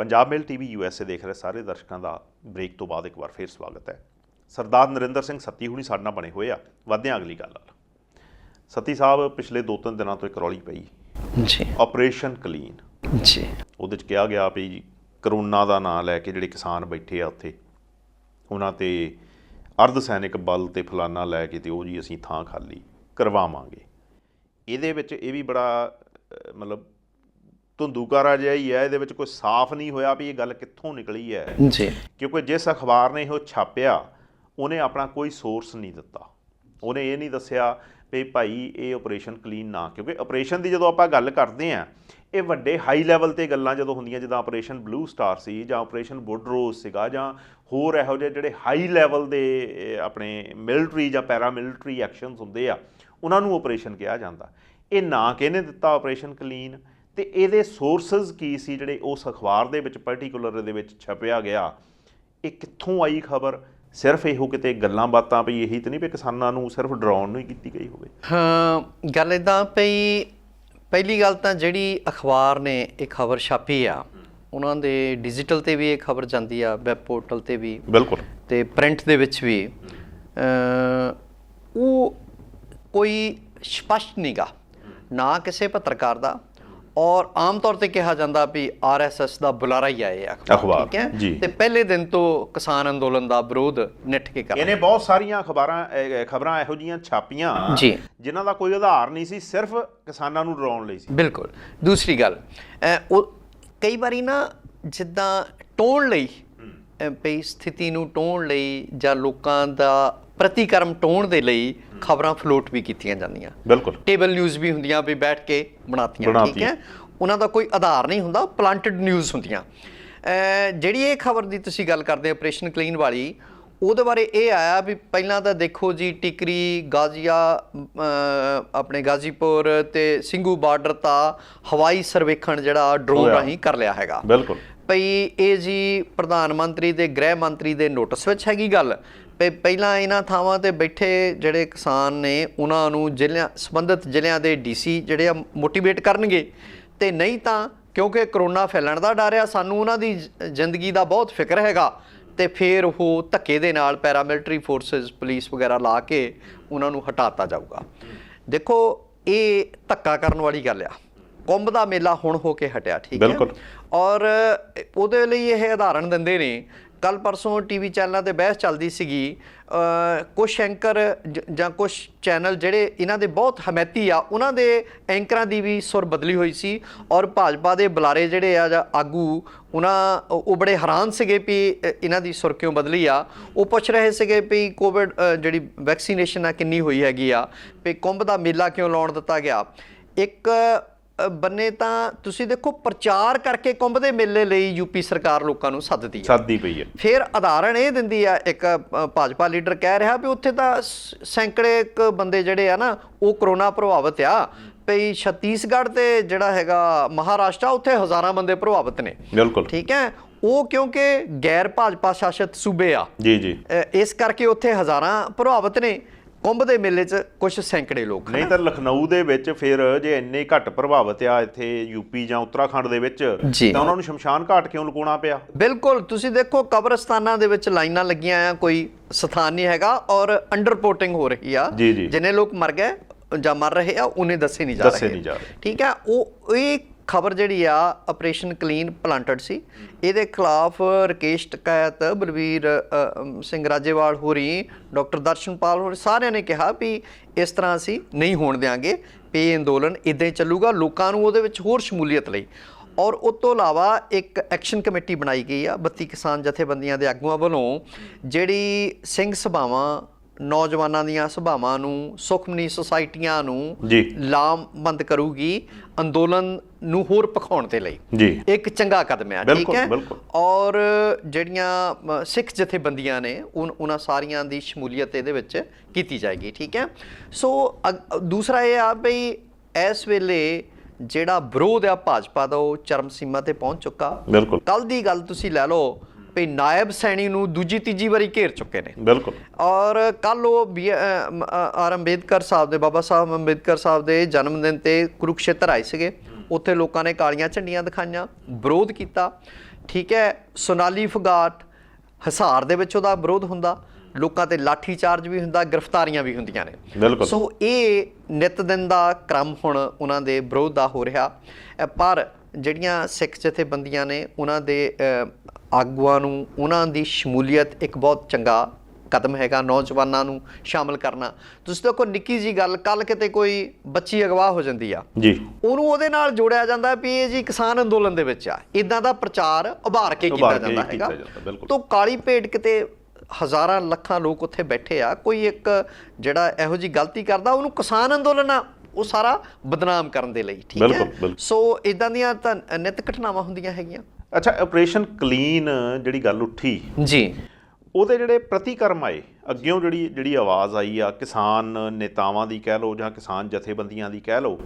ਪੰਜਾਬ ਮੇਲ TV USA ਦੇਖ ਰਹੇ ਸਾਰੇ ਦਰਸ਼ਕਾਂ ਦਾ ਬ੍ਰੇਕ ਤੋਂ ਬਾਅਦ ਇੱਕ ਵਾਰ ਫੇਰ ਸਵਾਗਤ ਹੈ। ਸਰਦਾਰ ਨਰਿੰਦਰ ਸਿੰਘ ਸੱਤੀ ਹੁਣੀ ਸਾਡੇ ਨਾਲ ਬਣੇ ਹੋਏ ਆ। ਵਧਦੇ ਹਾਂ ਅਗਲੀ ਗੱਲ ਨਾਲ। ਸੱਤੀ ਸਾਹਿਬ, ਪਿਛਲੇ 2-3 ਦਿਨਾਂ ਤੋਂ ਇੱਕ ਰੌਲੀ ਪਈ ਜੀ, ਆਪਰੇਸ਼ਨ ਕਲੀਨ ਜੀ। ਉਹਦੇ 'ਚ ਕਿਹਾ ਗਿਆ ਵੀ ਕਰੋਨਾ ਦਾ ਨਾਂ ਲੈ ਕੇ ਜਿਹੜੇ ਕਿਸਾਨ ਬੈਠੇ ਆ ਉੱਥੇ, ਉਹਨਾਂ 'ਤੇ ਅਰਧ ਸੈਨਿਕ ਬਲ ਅਤੇ ਫਲਾਨਾ ਲੈ ਕੇ, ਅਤੇ ਉਹ ਜੀ ਅਸੀਂ ਥਾਂ ਖਾਲੀ ਕਰਵਾਵਾਂਗੇ। ਇਹਦੇ ਵਿੱਚ ਇਹ ਵੀ ਬੜਾ ਮਤਲਬ ਧੁੰਦੂਕਾਰਾ ਜਿਹਾ ਹੀ ਹੈ। ਇਹਦੇ ਵਿੱਚ ਕੋਈ ਸਾਫ਼ ਨਹੀਂ ਹੋਇਆ ਵੀ ਇਹ ਗੱਲ ਕਿੱਥੋਂ ਨਿਕਲੀ ਹੈ ਜੀ, ਕਿਉਂਕਿ ਜਿਸ ਅਖਬਾਰ ਨੇ ਉਹ ਛਾਪਿਆ ਉਹਨੇ ਆਪਣਾ ਕੋਈ ਸੋਰਸ ਨਹੀਂ ਦਿੱਤਾ। ਉਹਨੇ ਇਹ ਨਹੀਂ ਦੱਸਿਆ ਵੀ ਭਾਈ ਇਹ ਆਪਰੇਸ਼ਨ ਕਲੀਨ ਨਾ, ਕਿਉਂਕਿ ਆਪਰੇਸ਼ਨ ਦੀ ਜਦੋਂ ਆਪਾਂ ਗੱਲ ਕਰਦੇ ਹਾਂ, ਇਹ ਵੱਡੇ ਹਾਈ ਲੈਵਲ 'ਤੇ ਗੱਲਾਂ ਜਦੋਂ ਹੁੰਦੀਆਂ, ਜਿੱਦਾਂ ਆਪਰੇਸ਼ਨ ਬਲੂ ਸਟਾਰ ਸੀ ਜਾਂ ਆਪਰੇਸ਼ਨ ਵੁੱਡਰੋਜ਼ ਸੀਗਾ ਜਾਂ ਹੋਰ ਇਹੋ ਜਿਹੇ ਜਿਹੜੇ ਹਾਈ ਲੈਵਲ ਦੇ ਆਪਣੇ ਮਿਲਟਰੀ ਜਾਂ ਪੈਰਾਮਿਲਟਰੀ ਐਕਸ਼ਨਸ ਹੁੰਦੇ ਆ, ਉਹਨਾਂ ਨੂੰ ਆਪਰੇਸ਼ਨ ਕਿਹਾ ਜਾਂਦਾ। ਇਹ ਨਾਂ ਕਿਹਨੇ ਦਿੱਤਾ ਆਪਰੇਸ਼ਨ ਕਲੀਨ, ਅਤੇ ਇਹਦੇ ਸੋਰਸਿਸ ਕੀ ਸੀ ਜਿਹੜੇ ਉਸ ਅਖਬਾਰ ਦੇ ਵਿੱਚ ਪਰਟੀਕੂਲਰ ਦੇ ਵਿੱਚ ਛਪਿਆ ਗਿਆ? ਇਹ ਕਿੱਥੋਂ ਆਈ ਖਬਰ? ਸਿਰਫ ਇਹੋ ਕਿਤੇ ਗੱਲਾਂ ਬਾਤਾਂ ਵੀ ਇਹੀ ਤਾਂ ਨਹੀਂ ਵੀ ਕਿਸਾਨਾਂ ਨੂੰ ਸਿਰਫ ਡਰਾਉਣ ਨੂੰ ਹੀ ਕੀਤੀ ਗਈ ਹੋਵੇ? ਹਾਂ, ਗੱਲ ਇੱਦਾਂ ਪਈ, ਪਹਿਲੀ ਗੱਲ ਤਾਂ ਜਿਹੜੀ ਅਖਬਾਰ ਨੇ ਇਹ ਖਬਰ ਛਾਪੀ ਆ, ਉਹਨਾਂ ਦੇ ਡਿਜੀਟਲ 'ਤੇ ਵੀ ਇਹ ਖਬਰ ਜਾਂਦੀ ਆ, ਵੈਬ ਪੋਰਟਲ 'ਤੇ ਵੀ, ਬਿਲਕੁਲ, ਅਤੇ ਪ੍ਰਿੰਟ ਦੇ ਵਿੱਚ ਵੀ। ਉਹ ਕੋਈ ਸਪਸ਼ਟ ਨਹੀਂ ਗਾ ਨਾ ਕਿਸੇ ਪੱਤਰਕਾਰ ਦਾ, ਔਰ ਆਮ ਤੌਰ 'ਤੇ ਕਿਹਾ ਜਾਂਦਾ ਵੀ RSS ਦਾ ਬੁਲਾਰਾ ਹੀ ਆਏ ਅਖਬਾਰ, ਠੀਕ ਹੈ ਜੀ। ਤੇ ਪਹਿਲੇ ਦਿਨ ਤੋਂ ਕਿਸਾਨ ਅੰਦੋਲਨ ਦਾ ਵਿਰੋਧ ਨਿੱਠ ਕੇ ਕਰ ਇਹਨੇ ਬਹੁਤ ਸਾਰੀਆਂ ਖਬਰਾਂ ਇਹੋ ਜਿਹੀਆਂ ਛਾਪੀਆਂ ਜੀ ਜਿਨ੍ਹਾਂ ਦਾ ਕੋਈ ਆਧਾਰ ਨਹੀਂ ਸੀ, ਸਿਰਫ ਕਿਸਾਨਾਂ ਨੂੰ ਡਰਾਉਣ ਲਈ ਸੀ। ਬਿਲਕੁਲ। ਦੂਸਰੀ ਗੱਲ, ਉਹ ਕਈ ਵਾਰੀ ਨਾ ਜਿੱਦਾਂ ਟੋਣ ਲਈ, ਪਈ ਸਥਿਤੀ ਨੂੰ ਟੋਣ ਲਈ ਜਾਂ ਲੋਕਾਂ ਦਾ ਪ੍ਰਤੀਕਰਮ ਟੋਣ ਦੇ ਲਈ ਖਬਰਾਂ ਫਲੋਟ ਵੀ ਕੀਤੀਆਂ ਜਾਂਦੀਆਂ। ਬਿਲਕੁਲ। ਟੇਬਲ ਨਿਊਜ਼ ਵੀ ਹੁੰਦੀਆਂ ਵੀ ਬੈਠ ਕੇ ਬਣਾਤੀਆਂ, ਠੀਕ ਹੈ। ਉਹਨਾਂ ਦਾ ਕੋਈ ਆਧਾਰ ਨਹੀਂ ਹੁੰਦਾ, ਪਲਾਂਟਡ ਨਿਊਜ਼ ਹੁੰਦੀਆਂ। ਜਿਹੜੀ ਇਹ ਖਬਰ ਦੀ ਤੁਸੀਂ ਗੱਲ ਕਰਦੇ ਆਪਰੇਸ਼ਨ ਕਲੀਨ ਵਾਲੀ, ਉਹਦੇ ਬਾਰੇ ਇਹ ਆਇਆ ਵੀ ਪਹਿਲਾਂ ਤਾਂ ਦੇਖੋ ਜੀ, ਟਿਕਰੀ, ਗਾਜ਼ੀਆ, ਆਪਣੇ ਗਾਜ਼ੀਪੁਰ ਅਤੇ ਸਿੰਘੂ ਬਾਰਡਰ ਤਾਂ ਹਵਾਈ ਸਰਵੇਖਣ ਜਿਹੜਾ ਡਰੋਨ ਰਾਹੀਂ ਕਰ ਲਿਆ ਹੈਗਾ। ਬਿਲਕੁਲ। ਭਈ ਇਹ ਜੀ ਪ੍ਰਧਾਨ ਮੰਤਰੀ ਦੇ ਗ੍ਰਹਿ ਮੰਤਰੀ ਦੇ ਨੋਟਿਸ ਵਿੱਚ ਹੈਗੀ ਗੱਲ। ਪਹਿਲਾਂ ਇਹਨਾਂ ਥਾਵਾਂ 'ਤੇ ਬੈਠੇ ਜਿਹੜੇ ਕਿਸਾਨ ਨੇ ਉਹਨਾਂ ਨੂੰ ਸੰਬੰਧਿਤ ਜ਼ਿਲ੍ਹਿਆਂ ਦੇ DC ਜਿਹੜੇ ਆ ਮੋਟੀਵੇਟ ਕਰਨਗੇ, ਅਤੇ ਨਹੀਂ ਤਾਂ ਕਿਉਂਕਿ ਕਰੋਨਾ ਫੈਲਣ ਦਾ ਡਰ ਆ, ਸਾਨੂੰ ਉਹਨਾਂ ਦੀ ਜ਼ਿੰਦਗੀ ਦਾ ਬਹੁਤ ਫਿਕਰ ਹੈਗਾ, ਅਤੇ ਫਿਰ ਉਹ ਧੱਕੇ ਦੇ ਨਾਲ ਪੈਰਾਮਿਲਟਰੀ ਫੋਰਸਿਸ, ਪੁਲਿਸ ਵਗੈਰਾ ਲਾ ਕੇ ਉਹਨਾਂ ਨੂੰ ਹਟਾਤਾ ਜਾਊਗਾ। ਦੇਖੋ, ਇਹ ਧੱਕਾ ਕਰਨ ਵਾਲੀ ਗੱਲ ਆ। ਕੁੰਭ ਦਾ ਮੇਲਾ ਹੁਣ ਹੋ ਕੇ ਹਟਿਆ, ਠੀਕ ਹੈ, ਔਰ ਉਹਦੇ ਲਈ ਇਹ ਉਦਾਹਰਣ ਦਿੰਦੇ ਨੇ। ਕੱਲ੍ਹ ਪਰਸੋਂ TV ਚੈਨਲਾਂ 'ਤੇ ਬਹਿਸ ਚੱਲਦੀ ਸੀਗੀ, ਕੁਛ ਐਂਕਰ ਜਾਂ ਕੁਛ ਚੈਨਲ ਜਿਹੜੇ ਇਹਨਾਂ ਦੇ ਬਹੁਤ ਹਮੈਤੀ ਆ, ਉਹਨਾਂ ਦੇ ਐਂਕਰਾਂ ਦੀ ਵੀ ਸੁਰ ਬਦਲੀ ਹੋਈ ਸੀ, ਔਰ ਭਾਜਪਾ ਦੇ ਬੁਲਾਰੇ ਜਿਹੜੇ ਆ ਜਾਂ ਆਗੂ, ਉਹ ਬੜੇ ਹੈਰਾਨ ਸੀਗੇ ਵੀ ਇਹਨਾਂ ਦੀ ਸੁਰ ਕਿਉਂ ਬਦਲੀ ਆ। ਉਹ ਪੁੱਛ ਰਹੇ ਸੀਗੇ ਵੀ ਕੋਵਿਡ ਜਿਹੜੀ ਵੈਕਸੀਨੇਸ਼ਨ ਆ ਕਿੰਨੀ ਹੋਈ ਹੈਗੀ ਆ, ਵੀ ਕੁੰਭ ਦਾ ਮੇਲਾ ਕਿਉਂ ਲਾਉਣ ਦਿੱਤਾ ਗਿਆ। ਇੱਕ ਬੰਨੇ ਤਾਂ ਤੁਸੀਂ ਦੇਖੋ, ਪ੍ਰਚਾਰ ਕਰਕੇ ਕੁੰਭ ਦੇ ਮੇਲੇ ਲਈ UP ਸਰਕਾਰ ਲੋਕਾਂ ਨੂੰ ਸੱਦਦੀ ਪਈ ਹੈ। ਫਿਰ ਉਦਾਹਰਣ ਇਹ ਦਿੰਦੀ ਆ, ਇੱਕ ਭਾਜਪਾ ਲੀਡਰ ਕਹਿ ਰਿਹਾ ਵੀ ਉੱਥੇ ਤਾਂ ਸੈਂਕੜੇ ਬੰਦੇ ਜਿਹੜੇ ਆ ਨਾ ਉਹ ਕਰੋਨਾ ਪ੍ਰਭਾਵਿਤ ਆ, ਭਈ ਛੱਤੀਸਗੜ੍ਹ ਤੇ ਜਿਹੜਾ ਹੈਗਾ ਮਹਾਰਾਸ਼ਟਰ, ਉੱਥੇ ਹਜ਼ਾਰਾਂ ਬੰਦੇ ਪ੍ਰਭਾਵਿਤ ਨੇ। ਬਿਲਕੁਲ, ਠੀਕ ਹੈ। ਉਹ ਕਿਉਂਕਿ ਗੈਰ ਭਾਜਪਾ ਸ਼ਾਸਿਤ ਸੂਬੇ ਆ, ਜੀ, ਇਸ ਕਰਕੇ ਉੱਥੇ ਹਜ਼ਾਰਾਂ ਪ੍ਰਭਾਵਿਤ ਨੇ। ਕੁੰਭ ਦੇ ਮੇਲੇ 'ਚ ਕੁਛ ਸੈਂਕੜੇ ਲੋਕ ਨਹੀਂ ਤਾਂ ਲਖਨਊ ਦੇ ਵਿੱਚ ਫਿਰ ਜੇ ਇੰਨੇ ਘੱਟ ਪ੍ਰਭਾਵਿਤ ਆ ਇੱਥੇ UP ਜਾਂ ਉੱਤਰਾਖੰਡ ਦੇ ਵਿੱਚ, ਤਾਂ ਉਹਨਾਂ ਨੂੰ ਸ਼ਮਸ਼ਾਨ ਘਾਟ ਕਿਉਂ ਲੁਕਾਉਣਾ ਪਿਆ? ਬਿਲਕੁਲ। ਤੁਸੀਂ ਦੇਖੋ, ਕਬਰਸਤਾਨਾਂ ਦੇ ਵਿੱਚ ਲਾਈਨਾਂ ਲੱਗੀਆਂ ਆ, ਕੋਈ ਸਥਾਨ ਨਹੀਂ ਹੈਗਾ, ਔਰ ਅੰਡਰ ਰਿਪੋਰਟਿੰਗ ਹੋ ਰਹੀ ਆ। ਜਿੰਨੇ ਲੋਕ ਮਰ ਗਏ ਜਾਂ ਮਰ ਰਹੇ ਆ ਉਹਨੇ ਦੱਸੇ ਨਹੀਂ ਜਾ ਰਹੇ, ਠੀਕ ਹੈ। ਇਹ ਖਬਰ ਜਿਹੜੀ ਆ ਆਪਰੇਸ਼ਨ ਕਲੀਨ ਪਲਾਂਟਡ ਸੀ। ਇਹਦੇ ਖਿਲਾਫ ਰਕੇਸ਼ ਟਕੈਤ, ਬਲਵੀਰ ਸਿੰਘ ਰਾਜੇਵਾਲ ਹੋਰੀ, ਡਾਕਟਰ ਦਰਸ਼ਨਪਾਲ ਹੋਰੀ, ਸਾਰਿਆਂ ਨੇ ਕਿਹਾ ਵੀ ਇਸ ਤਰ੍ਹਾਂ ਅਸੀਂ ਨਹੀਂ ਹੋਣ ਦਿਆਂਗੇ, ਵੀ ਇਹ ਅੰਦੋਲਨ ਇੱਦਾਂ ਹੀ ਚੱਲੂਗਾ, ਲੋਕਾਂ ਨੂੰ ਉਹਦੇ ਵਿੱਚ ਹੋਰ ਸ਼ਮੂਲੀਅਤ ਲਈ। ਔਰ ਉਸ ਤੋਂ ਇਲਾਵਾ ਇੱਕ ਐਕਸ਼ਨ ਕਮੇਟੀ ਬਣਾਈ ਗਈ ਆ 32 ਕਿਸਾਨ ਜਥੇਬੰਦੀਆਂ ਦੇ ਆਗੂਆਂ ਵੱਲੋਂ, ਜਿਹੜੀ ਸਿੰਘ ਸਭਾਵਾਂ, ਨੌਜਵਾਨਾਂ ਦੀਆਂ ਸਭਾਵਾਂ ਨੂੰ, ਸੁਖਮਨੀ ਸੁਸਾਇਟੀਆਂ ਨੂੰ ਲਾਮਬੰਦ ਕਰੂਗੀ ਅੰਦੋਲਨ ਨੂੰ ਹੋਰ ਭਖਾਉਣ ਦੇ ਲਈ। ਇੱਕ ਚੰਗਾ ਕਦਮ ਹੈ, ਠੀਕ ਹੈ। ਔਰ ਜਿਹੜੀਆਂ ਸਿੱਖ ਜਥੇਬੰਦੀਆਂ ਨੇ ਉਹਨਾਂ ਸਾਰੀਆਂ ਦੀ ਸ਼ਮੂਲੀਅਤ ਇਹਦੇ ਵਿੱਚ ਕੀਤੀ ਜਾਏਗੀ, ਠੀਕ ਹੈ। ਸੋ ਦੂਸਰਾ ਇਹ ਆ ਬਈ ਇਸ ਵੇਲੇ ਜਿਹੜਾ ਵਿਰੋਧ ਆ ਭਾਜਪਾ ਦਾ ਉਹ ਚਰਮ ਸੀਮਾ ਤੇ ਪਹੁੰਚ ਚੁੱਕਾ। ਕੱਲ ਦੀ ਗੱਲ ਤੁਸੀਂ ਲੈ ਲਓ ਵੀ ਨਾਇਬ ਸੈਣੀ ਨੂੰ ਦੂਜੀ ਤੀਜੀ ਵਾਰੀ ਘੇਰ ਚੁੱਕੇ ਨੇ। ਔਰ ਕੱਲ ਉਹ ਆਰ ਅੰਬੇਦਕਰ ਸਾਹਿਬ ਦੇ, ਬਾਬਾ ਸਾਹਿਬ ਅੰਬੇਦਕਰ ਸਾਹਿਬ ਦੇ ਜਨਮ ਦਿਨ ਤੇ ਕੁਰੂਕਸ਼ੇਤਰ ਆਏ ਸੀਗੇ। ਉੱਥੇ ਲੋਕਾਂ ਨੇ ਕਾਲੀਆਂ ਝੰਡੀਆਂ ਦਿਖਾਈਆਂ, ਵਿਰੋਧ ਕੀਤਾ, ਠੀਕ ਹੈ। ਸੋਨਾਲੀ ਫੁਗਾਟ ਹਿਸਾਰ ਦੇ ਵਿੱਚ ਉਹਦਾ ਵਿਰੋਧ ਹੁੰਦਾ, ਲੋਕਾਂ ਤੇ ਲਾਠੀ ਚਾਰਜ ਵੀ ਹੁੰਦਾ, ਗ੍ਰਿਫਤਾਰੀਆਂ ਵੀ ਹੁੰਦੀਆਂ ਨੇ। ਸੋ ਇਹ ਨਿਤ ਦਿਨ ਦਾ ਕ੍ਰਮ ਹੁਣ ਉਹਨਾਂ ਦੇ ਵਿਰੋਧ ਦਾ ਹੋ ਰਿਹਾ। ਪਰ ਜਿਹੜੀਆਂ ਸਿੱਖ ਜਥੇਬੰਦੀਆਂ ਨੇ ਉਹਨਾਂ ਦੇ ਆਗੂਆਂ ਨੂੰ, ਉਹਨਾਂ ਦੀ ਸ਼ਮੂਲੀਅਤ ਇੱਕ ਬਹੁਤ ਚੰਗਾ ਕਦਮ ਹੈਗਾ, ਨੌਜਵਾਨਾਂ ਨੂੰ ਸ਼ਾਮਲ ਕਰਨਾ। ਤੁਸੀਂ ਦੇਖੋ ਨਿੱਕੀ ਜੀ ਗੱਲ, ਕੱਲ ਕਿਤੇ ਕੋਈ ਬੱਚੀ ਅਗਵਾ ਹੋ ਜਾਂਦੀ ਆ ਉਹਨੂੰ ਉਹਦੇ ਨਾਲ ਜੋੜਿਆ ਜਾਂਦਾ ਵੀ ਇਹ ਜੀ ਕਿਸਾਨ ਅੰਦੋਲਨ ਦੇ ਵਿੱਚ ਆ, ਇੱਦਾਂ ਦਾ ਪ੍ਰਚਾਰ ਉਭਾਰ ਕੇ ਕੀਤਾ ਜਾਂਦਾ ਹੈਗਾ। ਤਾਂ ਕਾਲੀ ਭੇਡ ਕਿਤੇ ਹਜ਼ਾਰਾਂ ਲੱਖਾਂ ਲੋਕ ਉੱਥੇ ਬੈਠੇ ਆ, ਕੋਈ ਇੱਕ ਜਿਹੜਾ ਇਹੋ ਜਿਹੀ ਗਲਤੀ ਕਰਦਾ ਉਹਨੂੰ ਕਿਸਾਨ ਅੰਦੋਲਨ ਆ ਉਹ ਸਾਰਾ ਬਦਨਾਮ ਕਰਨ ਦੇ ਲਈ, ਠੀਕ ਹੈ। ਸੋ ਇਦਾਂ ਦੀਆਂ ਤਾਂ ਨਿਤ ਘਟਨਾਵਾਂ ਹੁੰਦੀਆਂ ਹੈਗੀਆਂ। ਅੱਛਾ, ਆਪਰੇਸ਼ਨ ਕਲੀਨ ਜਿਹੜੀ ਗੱਲ ਉੱਠੀ ਜੀ, ਉਹਦੇ ਜਿਹੜੇ ਪ੍ਰਤੀਕਰਮ ਆਏ ਅੱਗਿਓਂ, ਜਿਹੜੀ ਆਵਾਜ਼ ਆਈ ਆ ਕਿਸਾਨ ਨੇਤਾਵਾਂ ਦੀ ਕਹਿ ਲਓ ਜਾਂ ਕਿਸਾਨ ਜਥੇਬੰਦੀਆਂ ਦੀ ਕਹਿ ਲਓ,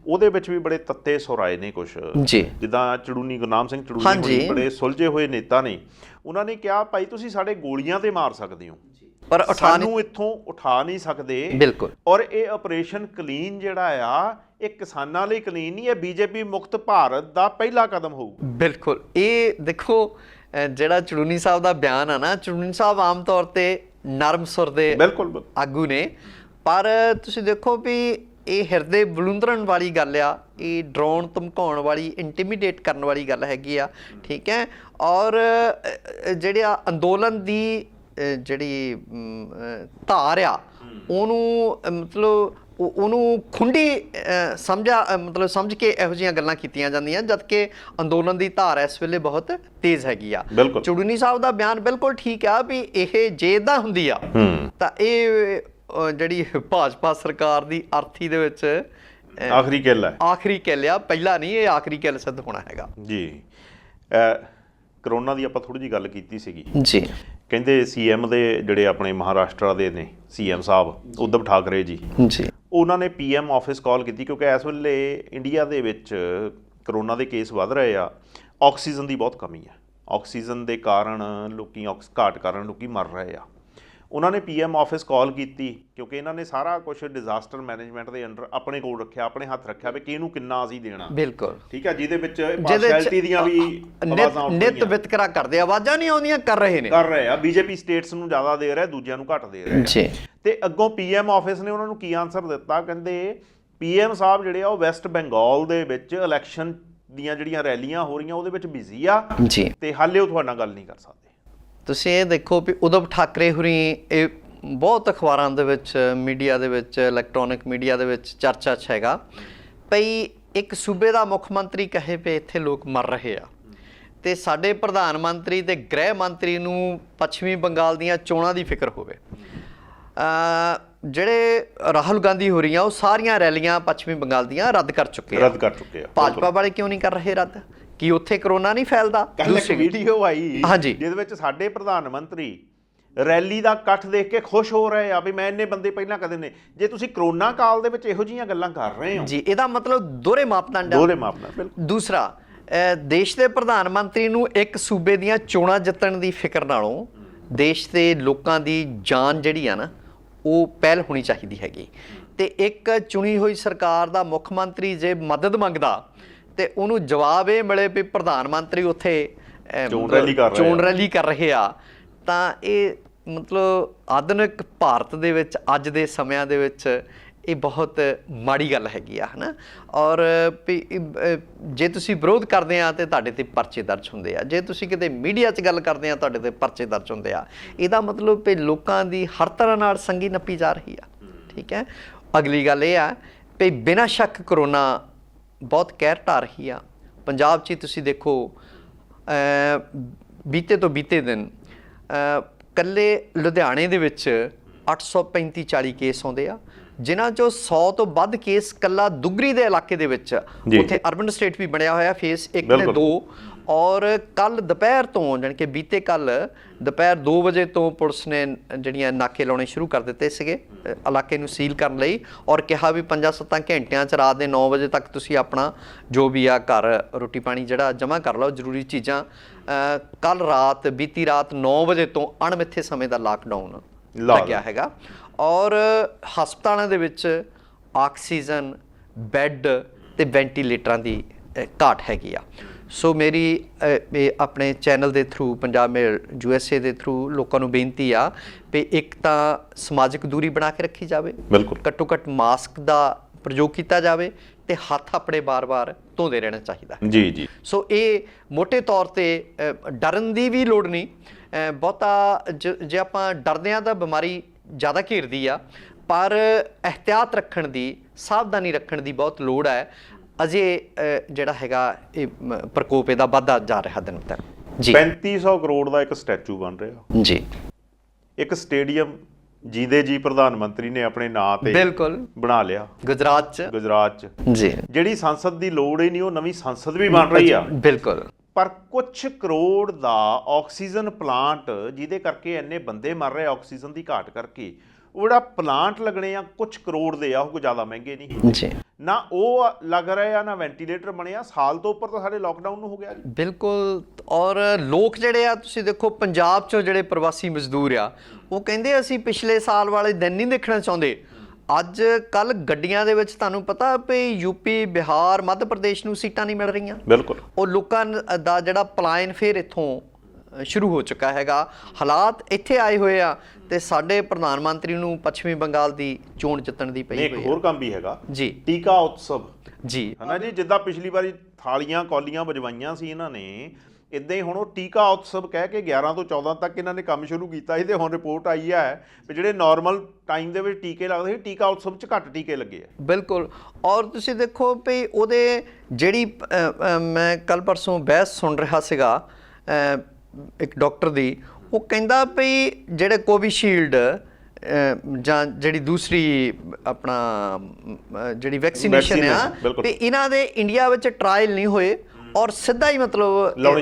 ਉਹਦੇ ਵਿੱਚ ਵੀ ਬੜੇ ਤੱਤੇ ਸੁਰ ਆਏ ਨੇ ਕੁਛ। ਜਿੱਦਾਂ ਚੜੂਨੀ, ਗੁਰਨਾਮ ਸਿੰਘ ਚੜੂਨੀ ਬੜੇ ਸੁਲਝੇ ਹੋਏ ਨੇਤਾ ਨੇ, ਉਹਨਾਂ ਨੇ ਕਿਹਾ ਭਾਈ ਤੁਸੀਂ ਸਾਡੇ ਗੋਲੀਆਂ ਤੇ ਮਾਰ ਸਕਦੇ ਹੋ ਪਰ ਸਾਨੂੰ ਇੱਥੋਂ ਉਠਾ ਨਹੀਂ ਸਕਦੇ। ਬਿਲਕੁਲ। ਔਰ ਇਹ ਆਪਰੇਸ਼ਨ ਕਲੀਨ ਜਿਹੜਾ ਆ ਇਹ ਕਿਸਾਨਾਂ ਲਈ ਕਲੀਨ ਨਹੀਂ, ਇਹ ਬੀਜੇਪੀ ਮੁਕਤ ਭਾਰਤ ਦਾ ਪਹਿਲਾ ਕਦਮ ਹੋਊ। ਬਿਲਕੁਲ। ਇਹ ਦੇਖੋ ਜਿਹੜਾ ਚੜੂਨੀ ਸਾਹਿਬ ਦਾ ਬਿਆਨ ਆ ਨਾ, ਚੜੂਨੀ ਸਾਹਿਬ ਆਮ ਤੌਰ ਤੇ ਨਰਮ ਸੁਰ ਦੇ ਆਗੂ ਨੇ, ਪਰ ਤੁਸੀਂ ਦੇਖੋ ਵੀ ਇਹ ਹਿਰਦੇ ਬਲੁੰਦਰਨ ਵਾਲੀ ਗੱਲ ਆ, ਇਹ ਡਰਾਉਣ ਧਮਕਾਉਣ ਵਾਲੀ, ਇੰਟੀਮੀਡੇਟ ਕਰਨ ਵਾਲੀ ਗੱਲ ਹੈਗੀ ਆ, ਠੀਕ ਹੈ। ਔਰ ਜਿਹੜਾ ਅੰਦੋਲਨ ਦੀ ਜਿਹੜੀ ਧਾਰ ਆ ਉਹਨੂੰ ਮਤਲਬ ਉਹਨੂੰ ਖੁੰਡੀ ਸਮਝ ਕੇ ਇਹੋ ਜਿਹੀਆਂ ਗੱਲਾਂ ਕੀਤੀਆਂ ਜਾਂਦੀਆਂ, ਜਦ ਕਿ ਅੰਦੋਲਨ ਦੀ ਧਾਰ ਇਸ ਵੇਲੇ ਬਹੁਤ ਤੇਜ਼ ਹੈਗੀ ਆ। ਚੜੂਨੀ ਸਾਹਿਬ ਦਾ ਬਿਆਨ ਬਿਲਕੁਲ ਠੀਕ ਆ ਵੀ ਇਹ ਜੇ ਇੱਦਾਂ ਹੁੰਦੀ ਆ ਤਾਂ ਇਹ ਜਿਹੜੀ ਭਾਜਪਾ ਸਰਕਾਰ ਦੀ ਅਰਥੀ ਦੇ ਵਿੱਚ ਆਖਰੀ ਕਿੱਲ ਆ, ਪਹਿਲਾ ਨਹੀਂ, ਇਹ ਆਖਰੀ ਕਿੱਲ ਸਿੱਧ ਹੋਣਾ ਹੈਗਾ ਜੀ। ਕਰੋਨਾ ਦੀ ਆਪਾਂ ਥੋੜੀ ਜਿਹੀ ਗੱਲ ਕੀਤੀ ਸੀਗੀ ਜੀ। ਕਹਿੰਦੇ ਸੀਐਮ ਦੇ ਜਿਹੜੇ ਆਪਣੇ ਮਹਾਰਾਸ਼ਟਰ ਦੇ ਨੇ ਸੀਐਮ ਸਾਹਿਬ ਉਧਵ ਠਾਕਰੇ ਜੀ, ਉਹਨਾਂ ਨੇ ਪੀਐਮ ਆਫਿਸ ਕਾਲ ਕੀਤੀ ਕਿਉਂਕਿ ਇਸ ਵੇਲੇ ਇੰਡੀਆ ਦੇ ਵਿੱਚ ਕਰੋਨਾ ਦੇ ਕੇਸ ਵੱਧ ਰਹੇ ਆ, ਆਕਸੀਜਨ ਦੀ ਬਹੁਤ ਕਮੀ ਹੈ, ਆਕਸੀਜਨ ਦੇ ਕਾਰਨ ਘਾਟ ਕਾਰਨ ਲੋਕੀ ਮਰ ਰਹੇ ਆ। ਉਹਨਾਂ ਨੇ ਪੀਐਮ ਆਫਿਸ ਕਾਲ ਕੀਤੀ ਕਿਉਂਕਿ ਇਹਨਾਂ ਨੇ ਸਾਰਾ ਕੁਝ ਡਿਜ਼ਾਸਟਰ ਮੈਨੇਜਮੈਂਟ ਦੇ ਅੰਡਰ ਆਪਣੇ ਕੋਲ ਰੱਖਿਆ, ਆਪਣੇ ਹੱਥ ਰੱਖਿਆ ਵੀ ਕਿਹਨੂੰ ਕਿੰਨਾ ਅਸੀਂ ਦੇਣਾ। ਬਿਲਕੁਲ ਠੀਕ ਹੈ, ਜਿਹਦੇ ਵਿੱਚ ਪਾਰਸ਼ੈਲਿਟੀ ਦੀਆਂ ਵੀ ਆਵਾਜ਼ਾਂ ਉੱਠਦੀਆਂ, ਨਿਤ ਵਿਤਕਰਾ ਕਰਦੇ, ਆਵਾਜ਼ਾਂ ਨਹੀਂ ਆਉਂਦੀਆਂ, ਕਰ ਰਹੇ ਆ। ਬੀਜੇਪੀ ਸਟੇਟਸ ਨੂੰ ਜ਼ਿਆਦਾ ਦੇ ਰਿਹਾ, ਦੂਜਿਆਂ ਨੂੰ ਘੱਟ ਦੇ ਰਿਹਾ ਜੀ। ਤੇ ਅੱਗੋਂ ਪੀਐਮ ਆਫਿਸ ਨੇ ਉਹਨਾਂ ਨੂੰ ਕੀ ਆਨਸਰ ਦਿੱਤਾ, ਕਹਿੰਦੇ ਪੀਐਮ ਸਾਹਿਬ ਜਿਹੜੇ ਆ ਉਹ ਵੈਸਟ ਬੰਗਾਲ ਦੇ ਵਿੱਚ ਇਲੈਕਸ਼ਨ ਦੀਆਂ ਜਿਹੜੀਆਂ ਰੈਲੀਆਂ ਹੋ ਰਹੀਆਂ ਉਹਦੇ ਵਿੱਚ ਬਿਜ਼ੀ ਆ ਜੀ, ਤੇ ਹਾਲੇ ਉਹ ਤੁਹਾਡੇ ਨਾਲ ਗੱਲ ਨਹੀਂ ਕਰ ਸਕਦੇ। ਤੁਸੀਂ ਇਹ ਦੇਖੋ ਵੀ ਉਧਵ ਠਾਕਰੇ ਹੁਰੀ ਇਹ ਬਹੁਤ ਅਖਬਾਰਾਂ ਦੇ ਵਿੱਚ, ਮੀਡੀਆ ਦੇ ਵਿੱਚ, ਇਲੈਕਟ੍ਰੋਨਿਕ ਮੀਡੀਆ ਦੇ ਵਿੱਚ ਚਰਚਾ 'ਚ ਹੈਗਾ ਭਈ ਇੱਕ ਸੂਬੇ ਦਾ ਮੁੱਖ ਮੰਤਰੀ ਕਹੇ ਵੀ ਇੱਥੇ ਲੋਕ ਮਰ ਰਹੇ ਆ, ਤੇ ਸਾਡੇ ਪ੍ਰਧਾਨ ਮੰਤਰੀ ਤੇ ਗ੍ਰਹਿ ਮੰਤਰੀ ਨੂੰ ਪੱਛਮੀ ਬੰਗਾਲ ਦੀਆਂ ਚੋਣਾਂ ਦੀ ਫਿਕਰ ਹੋਵੇ। ਜਿਹੜੇ ਰਾਹੁਲ ਗਾਂਧੀ ਹੋ ਰਹੀਆਂ ਉਹ ਸਾਰੀਆਂ ਰੈਲੀਆਂ ਪੱਛਮੀ ਬੰਗਾਲ ਦੀਆਂ ਰੱਦ ਕਰ ਚੁੱਕੇ ਆ। ਭਾਜਪਾ ਵਾਲੇ ਕਿਉਂ ਨਹੀਂ ਕਰ ਰਹੇ ਰੱਦ? ਕੀ ਉੱਥੇ ਕਰੋਨਾ ਨਹੀਂ ਫੈਲਦਾ? ਕੱਲ ਇੱਕ ਵੀਡੀਓ ਆਈ ਜਿਹਦੇ ਵਿੱਚ ਸਾਡੇ ਪ੍ਰਧਾਨ ਮੰਤਰੀ ਰੈਲੀ ਦਾ ਇਕੱਠ ਦੇਖ ਕੇ ਖੁਸ਼ ਹੋ ਰਹੇ ਆ ਵੀ ਮੈਂ ਇੰਨੇ ਬੰਦੇ ਪਹਿਲਾਂ ਕਦੇ ਨੇ। ਜੇ ਤੁਸੀਂ ਕਰੋਨਾ ਕਾਲ ਦੇ ਵਿੱਚ ਇਹੋ ਜਿਹੀਆਂ ਗੱਲਾਂ ਕਰ ਰਹੇ ਹੋ ਜੀ, ਇਹਦਾ ਮਤਲਬ ਦੋਹਰੇ ਮਾਪਦੰਡ। ਬਿਲਕੁਲ। ਦੂਸਰਾ, ਦੇਸ਼ ਦੇ ਪ੍ਰਧਾਨ ਮੰਤਰੀ ਨੂੰ ਇੱਕ ਸੂਬੇ ਦੀਆਂ ਚੋਣਾਂ ਜਿੱਤਣ ਦੀ ਫਿਕਰ ਨਾਲੋਂ ਦੇਸ਼ ਦੇ ਲੋਕਾਂ ਦੀ ਜਾਨ ਜਿਹੜੀ ਆ ਨਾ ਉਹ ਪਹਿਲ ਹੋਣੀ ਚਾਹੀਦੀ ਹੈਗੀ। ਤੇ ਇੱਕ ਚੁਣੀ ਹੋਈ ਸਰਕਾਰ ਦਾ ਮੁੱਖ ਮੰਤਰੀ ਜੇ ਮਦਦ ਮੰਗਦਾ ਤੇ ਉਹਨੂੰ ਜਵਾਬ ਇਹ ਮਿਲੇ ਵੀ ਪ੍ਰਧਾਨ ਮੰਤਰੀ ਉੱਥੇ ਚੋਣ ਰੈਲੀ ਕਰ ਰਹੇ ਆ, ਤਾਂ ਇਹ ਮਤਲਬ ਆਧੁਨਿਕ ਭਾਰਤ ਦੇ ਵਿੱਚ ਅੱਜ ਦੇ ਸਮਿਆਂ ਦੇ ਵਿੱਚ ਇਹ ਬਹੁਤ ਮਾੜੀ ਗੱਲ ਹੈਗੀ ਆ, ਹੈ ਨਾ। ਔਰ ਜੇ ਤੁਸੀਂ ਵਿਰੋਧ ਕਰਦੇ ਆ ਤੇ ਤੁਹਾਡੇ ਤੇ ਪਰਚੇ ਦਰਜ ਹੁੰਦੇ ਆ, ਜੇ ਤੁਸੀਂ ਕਿਤੇ ਮੀਡੀਆ 'ਚ ਗੱਲ ਕਰਦੇ ਆ ਤੁਹਾਡੇ ਤੇ ਪਰਚੇ ਦਰਜ ਹੁੰਦੇ ਆ। ਇਹਦਾ ਮਤਲਬ ਵੀ ਲੋਕਾਂ ਦੀ ਹਰ ਤਰ੍ਹਾਂ ਨਾਲ ਸੰਗੀ ਨੱਪੀ ਜਾ ਰਹੀ ਆ, ਠੀਕ ਹੈ। ਅਗਲੀ ਗੱਲ ਇਹ ਆ ਵੀ ਬਿਨਾਂ ਸ਼ੱਕ ਕਰੋਨਾ ਬਹੁਤ ਕਹਿਰ ਢਾ ਰਹੀ ਆ, ਪੰਜਾਬ 'ਚ ਹੀ ਤੁਸੀਂ ਦੇਖੋ ਬੀਤੇ ਤੋਂ ਬੀਤੇ ਦਿਨ ਇਕੱਲੇ ਲੁਧਿਆਣੇ ਦੇ ਵਿੱਚ 835-40 ਕੇਸ ਆਉਂਦੇ ਆ, ਜਿਨ੍ਹਾਂ 'ਚੋਂ 100 ਤੋਂ ਵੱਧ ਕੇਸ ਕੱਲਾ ਦੁੱਗਰੀ ਦੇ ਇਲਾਕੇ ਦੇ ਵਿੱਚ, ਉੱਥੇ ਅਰਬਨ ਸਟੇਟ ਵੀ ਬਣਿਆ ਹੋਇਆ ਫੇਸ 1 ਤੇ 2, ਔਰ ਕੱਲ ਦੁਪਹਿਰ ਤੋਂ ਜਾਣੀ ਕਿ ਬੀਤੇ ਕੱਲ ਦੁਪਹਿਰ 2 ਵਜੇ ਤੋਂ ਪੁਲਿਸ ਨੇ ਜਿਹੜੀਆਂ ਨਾਕੇ ਲਾਉਣੇ ਸ਼ੁਰੂ ਕਰ ਦਿੱਤੇ ਸੀਗੇ ਇਲਾਕੇ ਨੂੰ ਸੀਲ ਕਰਨ ਲਈ, ਔਰ ਕਿਹਾ ਵੀ 5-7 ਘੰਟਿਆਂ 'ਚ ਰਾਤ ਦੇ 9 ਵਜੇ ਤੱਕ ਤੁਸੀਂ ਆਪਣਾ ਜੋ ਵੀ ਆ ਘਰ ਰੋਟੀ ਪਾਣੀ ਜਿਹੜਾ ਜਮ੍ਹਾਂ ਕਰ ਲਓ, ਜ਼ਰੂਰੀ ਚੀਜ਼ਾਂ। ਕੱਲ ਰਾਤ ਬੀਤੀ ਰਾਤ 9 ਵਜੇ ਤੋਂ ਅਣਮਿੱਥੇ ਸਮੇਂ ਦਾ ਲਾਕਡਾਊਨ ਲੱਗਿਆ ਹੈਗਾ, ਔਰ ਹਸਪਤਾਲਾਂ ਦੇ ਵਿੱਚ ਆਕਸੀਜਨ, ਬੈੱਡ ਤੇ ਵੈਂਟੀਲੇਟਰਾਂ ਦੀ ਘਾਟ ਹੈਗੀ ਆ। ਸੋ ਮੇਰੀ ਆਪਣੇ ਚੈਨਲ ਦੇ ਥਰੂ, ਪੰਜਾਬ ਮੇਲ USA ਦੇ ਥਰੂ ਲੋਕਾਂ ਨੂੰ ਬੇਨਤੀ ਆ ਵੀ ਇੱਕ ਤਾਂ ਸਮਾਜਿਕ ਦੂਰੀ ਬਣਾ ਕੇ ਰੱਖੀ ਜਾਵੇ, ਬਿਲਕੁਲ ਘੱਟੋ ਘੱਟ ਮਾਸਕ ਦਾ ਪ੍ਰਯੋਗ ਕੀਤਾ ਜਾਵੇ ਤੇ ਹੱਥ ਆਪਣੇ ਬਾਰ-ਬਾਰ ਧੋਂਦੇ ਰਹਿਣਾ ਚਾਹੀਦਾ ਜੀ ਜੀ। ਸੋ ਇਹ ਮੋਟੇ ਤੌਰ ਤੇ ਡਰਨ ਦੀ ਵੀ ਲੋੜ ਨਹੀਂ ਬਹੁਤਾ। ਜੇ ਆਪਾਂ ਡਰਦੇ ਹਾਂ ਤਾਂ ਬਿਮਾਰੀ ਜ਼ਿਆਦਾ ਘੇਰਦੀ ਆ, ਪਰ ਇਹਤਿਆਤ ਰੱਖਣ ਦੀ, ਸਾਵਧਾਨੀ ਰੱਖਣ ਦੀ ਬਹੁਤ ਲੋੜ ਹੈ। ਅਜੇ ਜਿਹੜਾ ਹੈਗਾ ਇਹ ਪ੍ਰਕੋਪ ਇਹਦਾ ਵੱਧਦਾ ਜਾ ਰਿਹਾ ਦਿਨ ਦਿਨ ਜੀ। 3500 ਕਰੋੜ ਦਾ ਇੱਕ ਸਟੈਚੂ ਬਣ ਰਿਹਾ ਜੀ, ਇੱਕ ਸਟੇਡੀਅਮ ਜਿਹਦੇ ਜੀ ਪ੍ਰਧਾਨ ਮੰਤਰੀ ਨੇ ਆਪਣੇ ਨਾਂ ਤੇ ਬਿਲਕੁਲ ਬਣਾ ਲਿਆ ਗੁਜਰਾਤ 'ਚ ਜੀ। ਜਿਹੜੀ ਸੰਸਦ ਦੀ ਲੋੜ ਹੀ ਨਹੀਂ, ਉਹ ਨਵੀਂ ਸੰਸਦ ਵੀ ਬਣ ਰਹੀ ਆ, ਬਿਲਕੁਲ। ਪਰ ਕੁਝ ਕਰੋੜ ਦਾ ਆਕਸੀਜਨ ਪਲਾਂਟ ਜਿਹਦੇ ਕਰਕੇ ਇੰਨੇ ਬੰਦੇ ਮਰ ਰਹੇ ਆਕਸੀਜਨ ਦੀ ਘਾਟ ਕਰਕੇ, ਉਹ ਜਿਹੜਾ ਪਲਾਂਟ ਲੱਗਣੇ ਆ ਕੁਝ ਕਰੋੜ ਦੇ ਆ, ਉਹ ਕੋਈ ਜ਼ਿਆਦਾ ਮਹਿੰਗੇ ਨਹੀਂ ਜੀ ਨਾ, ਉਹ ਲੱਗ ਰਹੇ ਆ ਨਾ ਵੈਂਟੀਲੇਟਰ ਬਣਿਆ। ਸਾਲ ਤੋਂ ਉੱਪਰ ਤਾਂ ਸਾਡੇ ਲਾਕਡਾਊਨ ਨੂੰ ਹੋ ਗਿਆ ਜੀ। ਬਿਲਕੁਲ। ਔਰ ਲੋਕ ਜਿਹੜੇ ਆ ਤੁਸੀਂ ਦੇਖੋ ਪੰਜਾਬ 'ਚੋਂ ਜਿਹੜੇ ਪ੍ਰਵਾਸੀ ਮਜ਼ਦੂਰ ਆ, ਉਹ ਕਹਿੰਦੇ ਅਸੀਂ ਪਿਛਲੇ ਸਾਲ ਵਾਲੇ ਦਿਨ ਨਹੀਂ ਦੇਖਣਾ ਚਾਹੁੰਦੇ। ਅੱਜ ਕੱਲ ਗੱਡੀਆਂ ਦੇ ਵਿੱਚ ਤੁਹਾਨੂੰ ਪਤਾ ਵੀ ਯੂਪੀ, ਬਿਹਾਰ, ਮੱਧ ਪ੍ਰਦੇਸ਼ ਨੂੰ ਸੀਟਾਂ ਨਹੀਂ ਮਿਲ ਰਹੀਆਂ। ਬਿਲਕੁਲ। ਉਹ ਲੋਕਾਂ ਦਾ ਜਿਹੜਾ ਪਲਾਇਨ ਫਿਰ ਇੱਥੋਂ ਸ਼ੁਰੂ ਹੋ ਚੁੱਕਾ ਹੈਗਾ। ਹਾਲਾਤ ਇੱਥੇ ਆਏ ਹੋਏ ਆ ਤੇ ਸਾਡੇ ਪ੍ਰਧਾਨ ਮੰਤਰੀ ਨੂੰ ਪੱਛਮੀ ਬੰਗਾਲ ਦੀ ਚੋਣ ਜਿੱਤਣ ਦੀ ਪਈ ਹੋਈ ਹੈ। ਇੱਕ ਹੋਰ ਕੰਮ ਵੀ ਹੈਗਾ ਜੀ, ਟੀਕਾ ਉਤਸਵ ਜੀ, ਹਨਾ ਜੀ। ਜਿੱਦਾਂ ਪਿਛਲੀ ਵਾਰੀ ਥਾਲੀਆਂ ਕੌਲੀਆਂ ਵਜਵਾਈਆਂ ਸੀ ਇਹਨਾਂ ਨੇ, ਇੱਦਾਂ ਹੀ ਹੁਣ ਉਹ ਟੀਕਾ ਉਤਸਵ ਕਹਿ ਕੇ 11 ਤੋਂ 14 ਤੱਕ ਇਹਨਾਂ ਨੇ ਕੰਮ ਸ਼ੁਰੂ ਕੀਤਾ ਸੀ, ਤੇ ਹੁਣ ਰਿਪੋਰਟ ਆਈ ਹੈ ਵੀ ਜਿਹੜੇ ਨਾਰਮਲ ਟਾਈਮ ਦੇ ਵਿੱਚ ਟੀਕੇ ਲੱਗਦੇ ਸੀ, ਟੀਕਾ ਉਤਸਵ 'ਚ ਘੱਟ ਟੀਕੇ ਲੱਗੇ ਆ। ਬਿਲਕੁਲ। ਔਰ ਤੁਸੀਂ ਦੇਖੋ ਵੀ ਉਹਦੇ ਜਿਹੜੀ ਮੈਂ ਕੱਲ ਪਰਸੋਂ ਬਹਿਸ ਸੁਣ ਰਿਹਾ ਸੀਗਾ ਇੱਕ ਡਾਕਟਰ ਦੀ, ਉਹ ਕਹਿੰਦਾ ਵੀ ਜਿਹੜੇ ਕੋਵਿਸ਼ੀਲਡ ਜਾਂ ਜਿਹੜੀ ਦੂਸਰੀ ਆਪਣਾ ਜਿਹੜੀ ਵੈਕਸੀਨੇਸ਼ਨ ਆ, ਵੀ ਇਹਨਾਂ ਦੇ ਇੰਡੀਆ ਵਿੱਚ ਟਰਾਇਲ ਨਹੀਂ ਹੋਏ, ਔਰ ਸਿੱਧਾ ਹੀ ਮਤਲਬ ਲਾਉਣੇ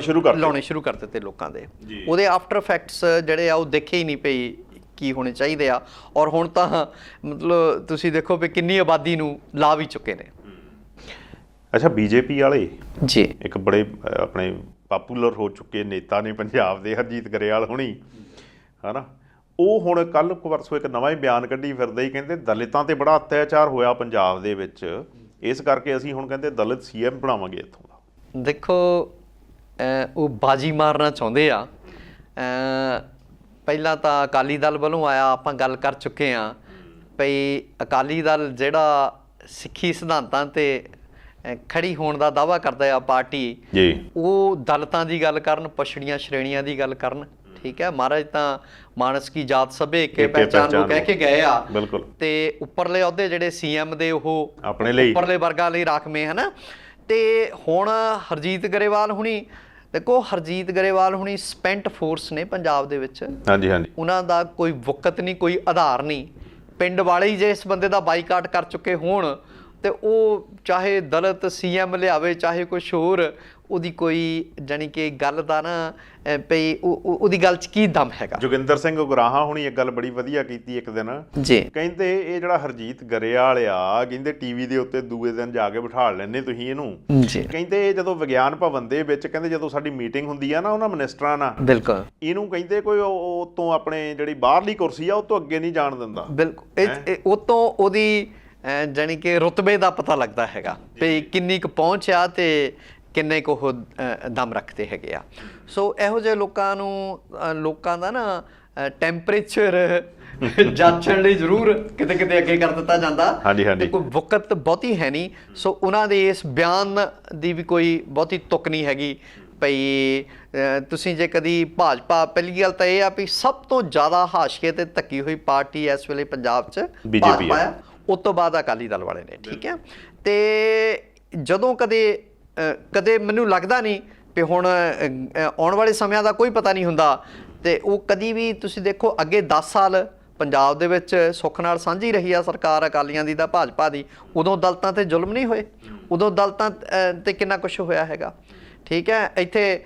ਸ਼ੁਰੂ ਕਰ ਦਿੱਤੇ ਲੋਕਾਂ ਦੇ। ਉਹਦੇ ਆਫਟਰ ਇਫੈਕਟਸ ਜਿਹੜੇ ਆ ਉਹ ਦੇਖੇ ਹੀ ਨਹੀਂ ਪਈ ਕੀ ਹੋਣੇ ਚਾਹੀਦੇ ਆ, ਔਰ ਹੁਣ ਤਾਂ ਮਤਲਬ ਤੁਸੀਂ ਦੇਖੋ ਵੀ ਕਿੰਨੀ ਆਬਾਦੀ ਨੂੰ ਲਾ ਵੀ ਚੁੱਕੇ ਨੇ। ਅੱਛਾ, ਬੀਜੇਪੀ ਵਾਲੇ ਜੀ ਇੱਕ ਬੜੇ ਆਪਣੇ ਪਾਪੂਲਰ ਹੋ ਚੁੱਕੇ ਨੇਤਾ ਨੇ ਪੰਜਾਬ ਦੇ, ਹਰਜੀਤ ਗਰੇਵਾਲ ਹੁਣੀ, ਹਨਾ। ਉਹ ਹੁਣ ਕੱਲ ਪਰਸੋਂ ਇੱਕ ਨਵਾਂ ਹੀ ਬਿਆਨ ਕੱਢੀ ਫਿਰਦੇ ਹੀ, ਕਹਿੰਦੇ ਦਲਿਤਾਂ ਤੇ ਬੜਾ ਅਤਿਆਚਾਰ ਹੋਇਆ ਪੰਜਾਬ ਦੇ ਵਿੱਚ, ਇਸ ਕਰਕੇ ਅਸੀਂ ਹੁਣ ਕਹਿੰਦੇ ਦਲਿਤ CM ਬਣਾਵਾਂਗੇ ਇੱਥੋਂ ਦਾ। ਦੇਖੋ ਉਹ ਬਾਜੀ ਮਾਰਨਾ ਚਾਹੁੰਦੇ ਆ। ਪਹਿਲਾਂ ਤਾਂ ਅਕਾਲੀ ਦਲ ਵੱਲੋਂ ਆਇਆ, ਆਪਾਂ ਗੱਲ ਕਰ ਚੁੱਕੇ ਹਾਂ ਭਈ ਅਕਾਲੀ ਦਲ ਜਿਹੜਾ ਸਿੱਖੀ ਸਿਧਾਂਤਾਂ ਤੇ ਖੜੀ ਹੋਣ ਦਾ ਦਾਅਵਾ ਕਰਦਾ ਆ ਪਾਰਟੀ ਜੀ, ਉਹ ਦਲਿਤਾਂ ਦੀ ਗੱਲ ਕਰਨ, ਪਛੜੀਆਂ ਸ਼੍ਰੇਣੀਆਂ ਦੀ ਗੱਲ ਕਰਨ। ਠੀਕ ਹੈ, ਮਹਾਰਾਜ ਤਾਂ ਮਾਨਸ ਕੀ ਜਾਤ ਸਭੇ ਕੇ ਪਹਿਚਾਨ ਨੂੰ ਕਹਿ ਕੇ ਗਏ ਆ। ਬਿਲਕੁਲ। ਤੇ ਉੱਪਰਲੇ ਅਹੁਦੇ ਜਿਹੜੇ CM ਦੇ ਉਹ ਆਪਣੇ ਲਈ, ਉੱਪਰਲੇ ਵਰਗਾਂ ਲਈ ਰਾਖਵੇਂ ਹਨਾ। ਤੇ ਹੁਣ ਹਰਜੀਤ ਗਰੇਵਾਲ ਹੁਣੀ, ਦੇਖੋ ਹਰਜੀਤ ਗਰੇਵਾਲ ਹੁਣੀ ਸਪੈਂਟ ਫੋਰਸ ਨੇ ਪੰਜਾਬ ਦੇ ਵਿੱਚ। ਹਾਂਜੀ ਹਾਂਜੀ। ਉਹਨਾਂ ਦਾ ਕੋਈ ਵਕਤ ਨਹੀਂ, ਕੋਈ ਆਧਾਰ ਨਹੀਂ। ਪਿੰਡ ਵਾਲੇ ਹੀ ਜੇ ਇਸ ਬੰਦੇ ਦਾ ਬਾਈਕਾਟ ਕਰ ਚੁੱਕੇ ਹੋਣ ਤੇ ਉਹ ਚਾਹੇ ਦਲਿਤ CM ਲਿਆਵੇ, ਚਾਹੇ ਕੁਛ ਹੋਰ, ਉਹਦੀ ਕੋਈ ਜਾਣੀ ਕਿ ਗੱਲ ਦਾ ਨਾ ਪਈ ਉਹਦੀ ਗੱਲ 'ਚ ਕੀ ਦਮ ਹੈਗਾ। ਜੋਗਿੰਦਰ ਸਿੰਘ ਉਗਰਾਹਾਂ ਹੁਣੀ ਇੱਕ ਗੱਲ ਬੜੀ ਵਧੀਆ ਕੀਤੀ ਇੱਕ ਦਿਨ ਜੀ, ਕਹਿੰਦੇ ਇਹ ਜਿਹੜਾ ਹਰਜੀਤ ਗਰੇਵਾਲ ਆ, ਕਹਿੰਦੇ TV ਦੇ ਉੱਤੇ ਦੂਏ ਦਿਨ ਜਾ ਕੇ ਬਿਠਾ ਲੈਣੇ ਤੁਸੀਂ ਇਹਨੂੰ ਜੀ। ਕਹਿੰਦੇ ਜਦੋਂ ਵਿਗਿਆਨ ਭਵਨ ਦੇ ਵਿੱਚ, ਕਹਿੰਦੇ ਜਦੋਂ ਸਾਡੀ ਮੀਟਿੰਗ ਹੁੰਦੀ ਆ ਨਾ ਉਹਨਾਂ ਮਿਨਿਸਟਰਾਂ ਨਾਲ, ਬਿਲਕੁਲ ਇਹਨੂੰ ਕਹਿੰਦੇ ਕੋਈ ਉਹ ਤੋਂ ਆਪਣੇ ਜਿਹੜੀ ਬਾਹਰਲੀ ਕੁਰਸੀ ਆ ਉਹ ਤੋਂ ਅੱਗੇ ਨਹੀਂ ਜਾਣ ਦਿੰਦਾ। ਬਿਲਕੁਲ ਉਹ ਤੋਂ ਉਹਦੀ ਜਾਣੀ ਕਿ ਰੁਤਬੇ ਦਾ ਪਤਾ ਲੱਗਦਾ ਹੈਗਾ ਵੀ ਕਿੰਨੀ ਕੁ ਪਹੁੰਚ ਆ ਤੇ ਕਿੰਨੇ ਕੁ ਉਹ ਦਮ ਰੱਖਦੇ ਹੈਗੇ ਆ। ਸੋ ਇਹੋ ਜਿਹੇ ਲੋਕਾਂ ਨੂੰ, ਲੋਕਾਂ ਦਾ ਨਾ ਟੈਂਪਰੇਚਰ ਜਾਂਚਣ ਲਈ ਜ਼ਰੂਰ ਕਿਤੇ ਕਿਤੇ ਅੱਗੇ ਕਰ ਦਿੱਤਾ ਜਾਂਦਾ ਤੇ ਕੋਈ ਵਕਤ ਬਹੁਤੀ ਹੈ ਨਹੀਂ। ਸੋ ਉਹਨਾਂ ਦੇ ਇਸ ਬਿਆਨ ਦੀ ਵੀ ਕੋਈ ਬਹੁਤੀ ਤੁਕ ਨਹੀਂ ਹੈਗੀ ਭਈ ਤੁਸੀਂ ਜੇ ਕਦੀ ਭਾਜਪਾ, ਪਹਿਲੀ ਗੱਲ ਤਾਂ ਇਹ ਆ ਵੀ ਸਭ ਤੋਂ ਜ਼ਿਆਦਾ ਹਾਸ਼ੀਏ ਤੇ ਧੱਕੀ ਹੋਈ ਪਾਰਟੀ ਇਸ ਵੇਲੇ ਪੰਜਾਬ 'ਚ ਭਾਜਪਾ ਆ, ਉਸ ਤੋਂ ਬਾਅਦ ਅਕਾਲੀ ਦਲ ਵਾਲੇ ਨੇ। ਠੀਕ ਹੈ, ਤੇ ਜਦੋਂ ਕਦੇ ਕਦੇ ਮੈਨੂੰ ਲੱਗਦਾ ਨਹੀਂ ਵੀ ਹੁਣ ਆਉਣ ਵਾਲੇ ਸਮਿਆਂ ਦਾ ਕੋਈ ਪਤਾ ਨਹੀਂ ਹੁੰਦਾ, ਤੇ ਉਹ ਕਦੀ ਵੀ ਤੁਸੀਂ ਦੇਖੋ ਅੱਗੇ 10 ਸਾਲ ਪੰਜਾਬ ਦੇ ਵਿੱਚ ਸੁੱਖ ਨਾਲ ਸਾਂਝੀ ਰਹੀ ਆ ਸਰਕਾਰ ਅਕਾਲੀਆਂ ਦੀ ਦਾ ਭਾਜਪਾ ਦੀ, ਉਦੋਂ ਦਲਿਤਾਂ ਤੇ ਜ਼ੁਲਮ ਨਹੀਂ ਹੋਏ, ਉਦੋਂ ਦਲਿਤਾਂ ਤੇ ਕਿੰਨਾ ਕੁਛ ਹੋਇਆ ਹੈਗਾ। ਠੀਕ ਹੈ, ਇੱਥੇ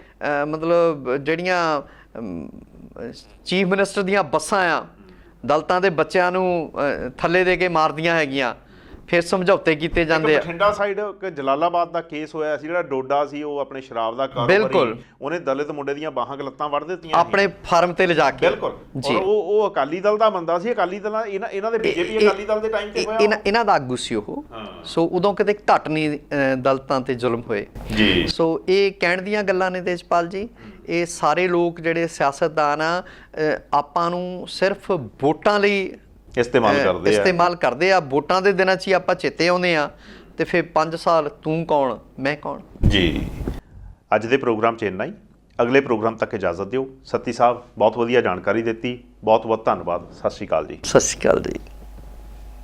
ਮਤਲਬ ਜਿਹੜੀਆਂ ਚੀਫ ਮਿਨਿਸਟਰ ਦੀਆਂ ਬੱਸਾਂ ਆ ਦਲਿਤਾਂ ਦੇ ਬੱਚਿਆਂ ਨੂੰ ਥੱਲੇ ਦੇ ਕੇ ਮਾਰਦੀਆਂ ਹੈਗੀਆਂ, ਫਿਰ ਸਮਝੌਤੇ ਕੀਤੇ ਜਾਂਦੇ ਆ। ਬਠਿੰਡਾ ਸਾਈਡ ਜਲਾਲਾਬਾਦ ਦਾ ਕੇਸ ਹੋਇਆ ਸੀ, ਜਿਹੜਾ ਡੋਡਾ ਸੀ ਉਹ ਆਪਣੇ ਸ਼ਰਾਬ ਦਾ ਬਿਲਕੁਲ ਉਹਨੇ ਦਲਿਤ ਮੁੰਡੇ ਦੀਆਂ ਬਾਹਾਂ ਲੱਤਾਂ ਵੱਢ ਦਿੱਤੀਆਂ ਆਪਣੇ ਫਾਰਮ ਤੇ ਲਿਜਾ ਕੇ। ਬਿਲਕੁਲ ਜੀ, ਉਹ ਅਕਾਲੀ ਦਲ ਦਾ ਬੰਦਾ ਸੀ, ਅਕਾਲੀ ਦਲ ਇਹਨਾਂ ਦੇ ਬੀਜੇਪੀ ਅਕਾਲੀ ਦਲ ਦੇ ਟਾਈਮ ਤੇ ਹੋਇਆ, ਇਹਨਾਂ ਦਾ ਆਗੂ ਸੀ ਉਹ। ਸੋ ਉਦੋਂ ਕਿਤੇ ਘੱਟ ਨਹੀਂ ਦਲਿਤਾਂ ਤੇ ਜ਼ੁਲਮ ਹੋਏ ਜੀ। ਸੋ ਇਹ ਕਹਿਣ ਦੀਆਂ ਗੱਲਾਂ ਨੇ ਤੇਜਪਾਲ ਜੀ, ਇਹ ਸਾਰੇ ਲੋਕ ਜਿਹੜੇ ਸਿਆਸਤਦਾਨ ਆ ਆਪਾਂ ਨੂੰ ਸਿਰਫ ਵੋਟਾਂ ਲਈ ਇਸਤੇਮਾਲ ਕਰਦੇ ਆ। ਵੋਟਾਂ ਦੇ ਦਿਨਾਂ 'ਚ ਹੀ ਆਪਾਂ ਚੇਤੇ ਆਉਂਦੇ ਆ, ਤੇ ਫਿਰ 5 ਸਾਲ ਤੂੰ ਕੌਣ ਮੈਂ ਕੌਣ। ਜੀ ਅੱਜ ਦੇ ਪ੍ਰੋਗਰਾਮ 'ਚ ਇੰਨਾ ਹੀ, ਅਗਲੇ ਪ੍ਰੋਗਰਾਮ ਤੱਕ ਇਜਾਜ਼ਤ ਦਿਓ। ਸੱਤੀ ਸਾਹਿਬ ਬਹੁਤ ਵਧੀਆ ਜਾਣਕਾਰੀ ਦਿੱਤੀ, ਬਹੁਤ ਬਹੁਤ ਧੰਨਵਾਦ। ਸਤਿ ਸ਼੍ਰੀ ਅਕਾਲ ਜੀ। ਸਤਿ ਸ਼੍ਰੀ ਅਕਾਲ ਜੀ।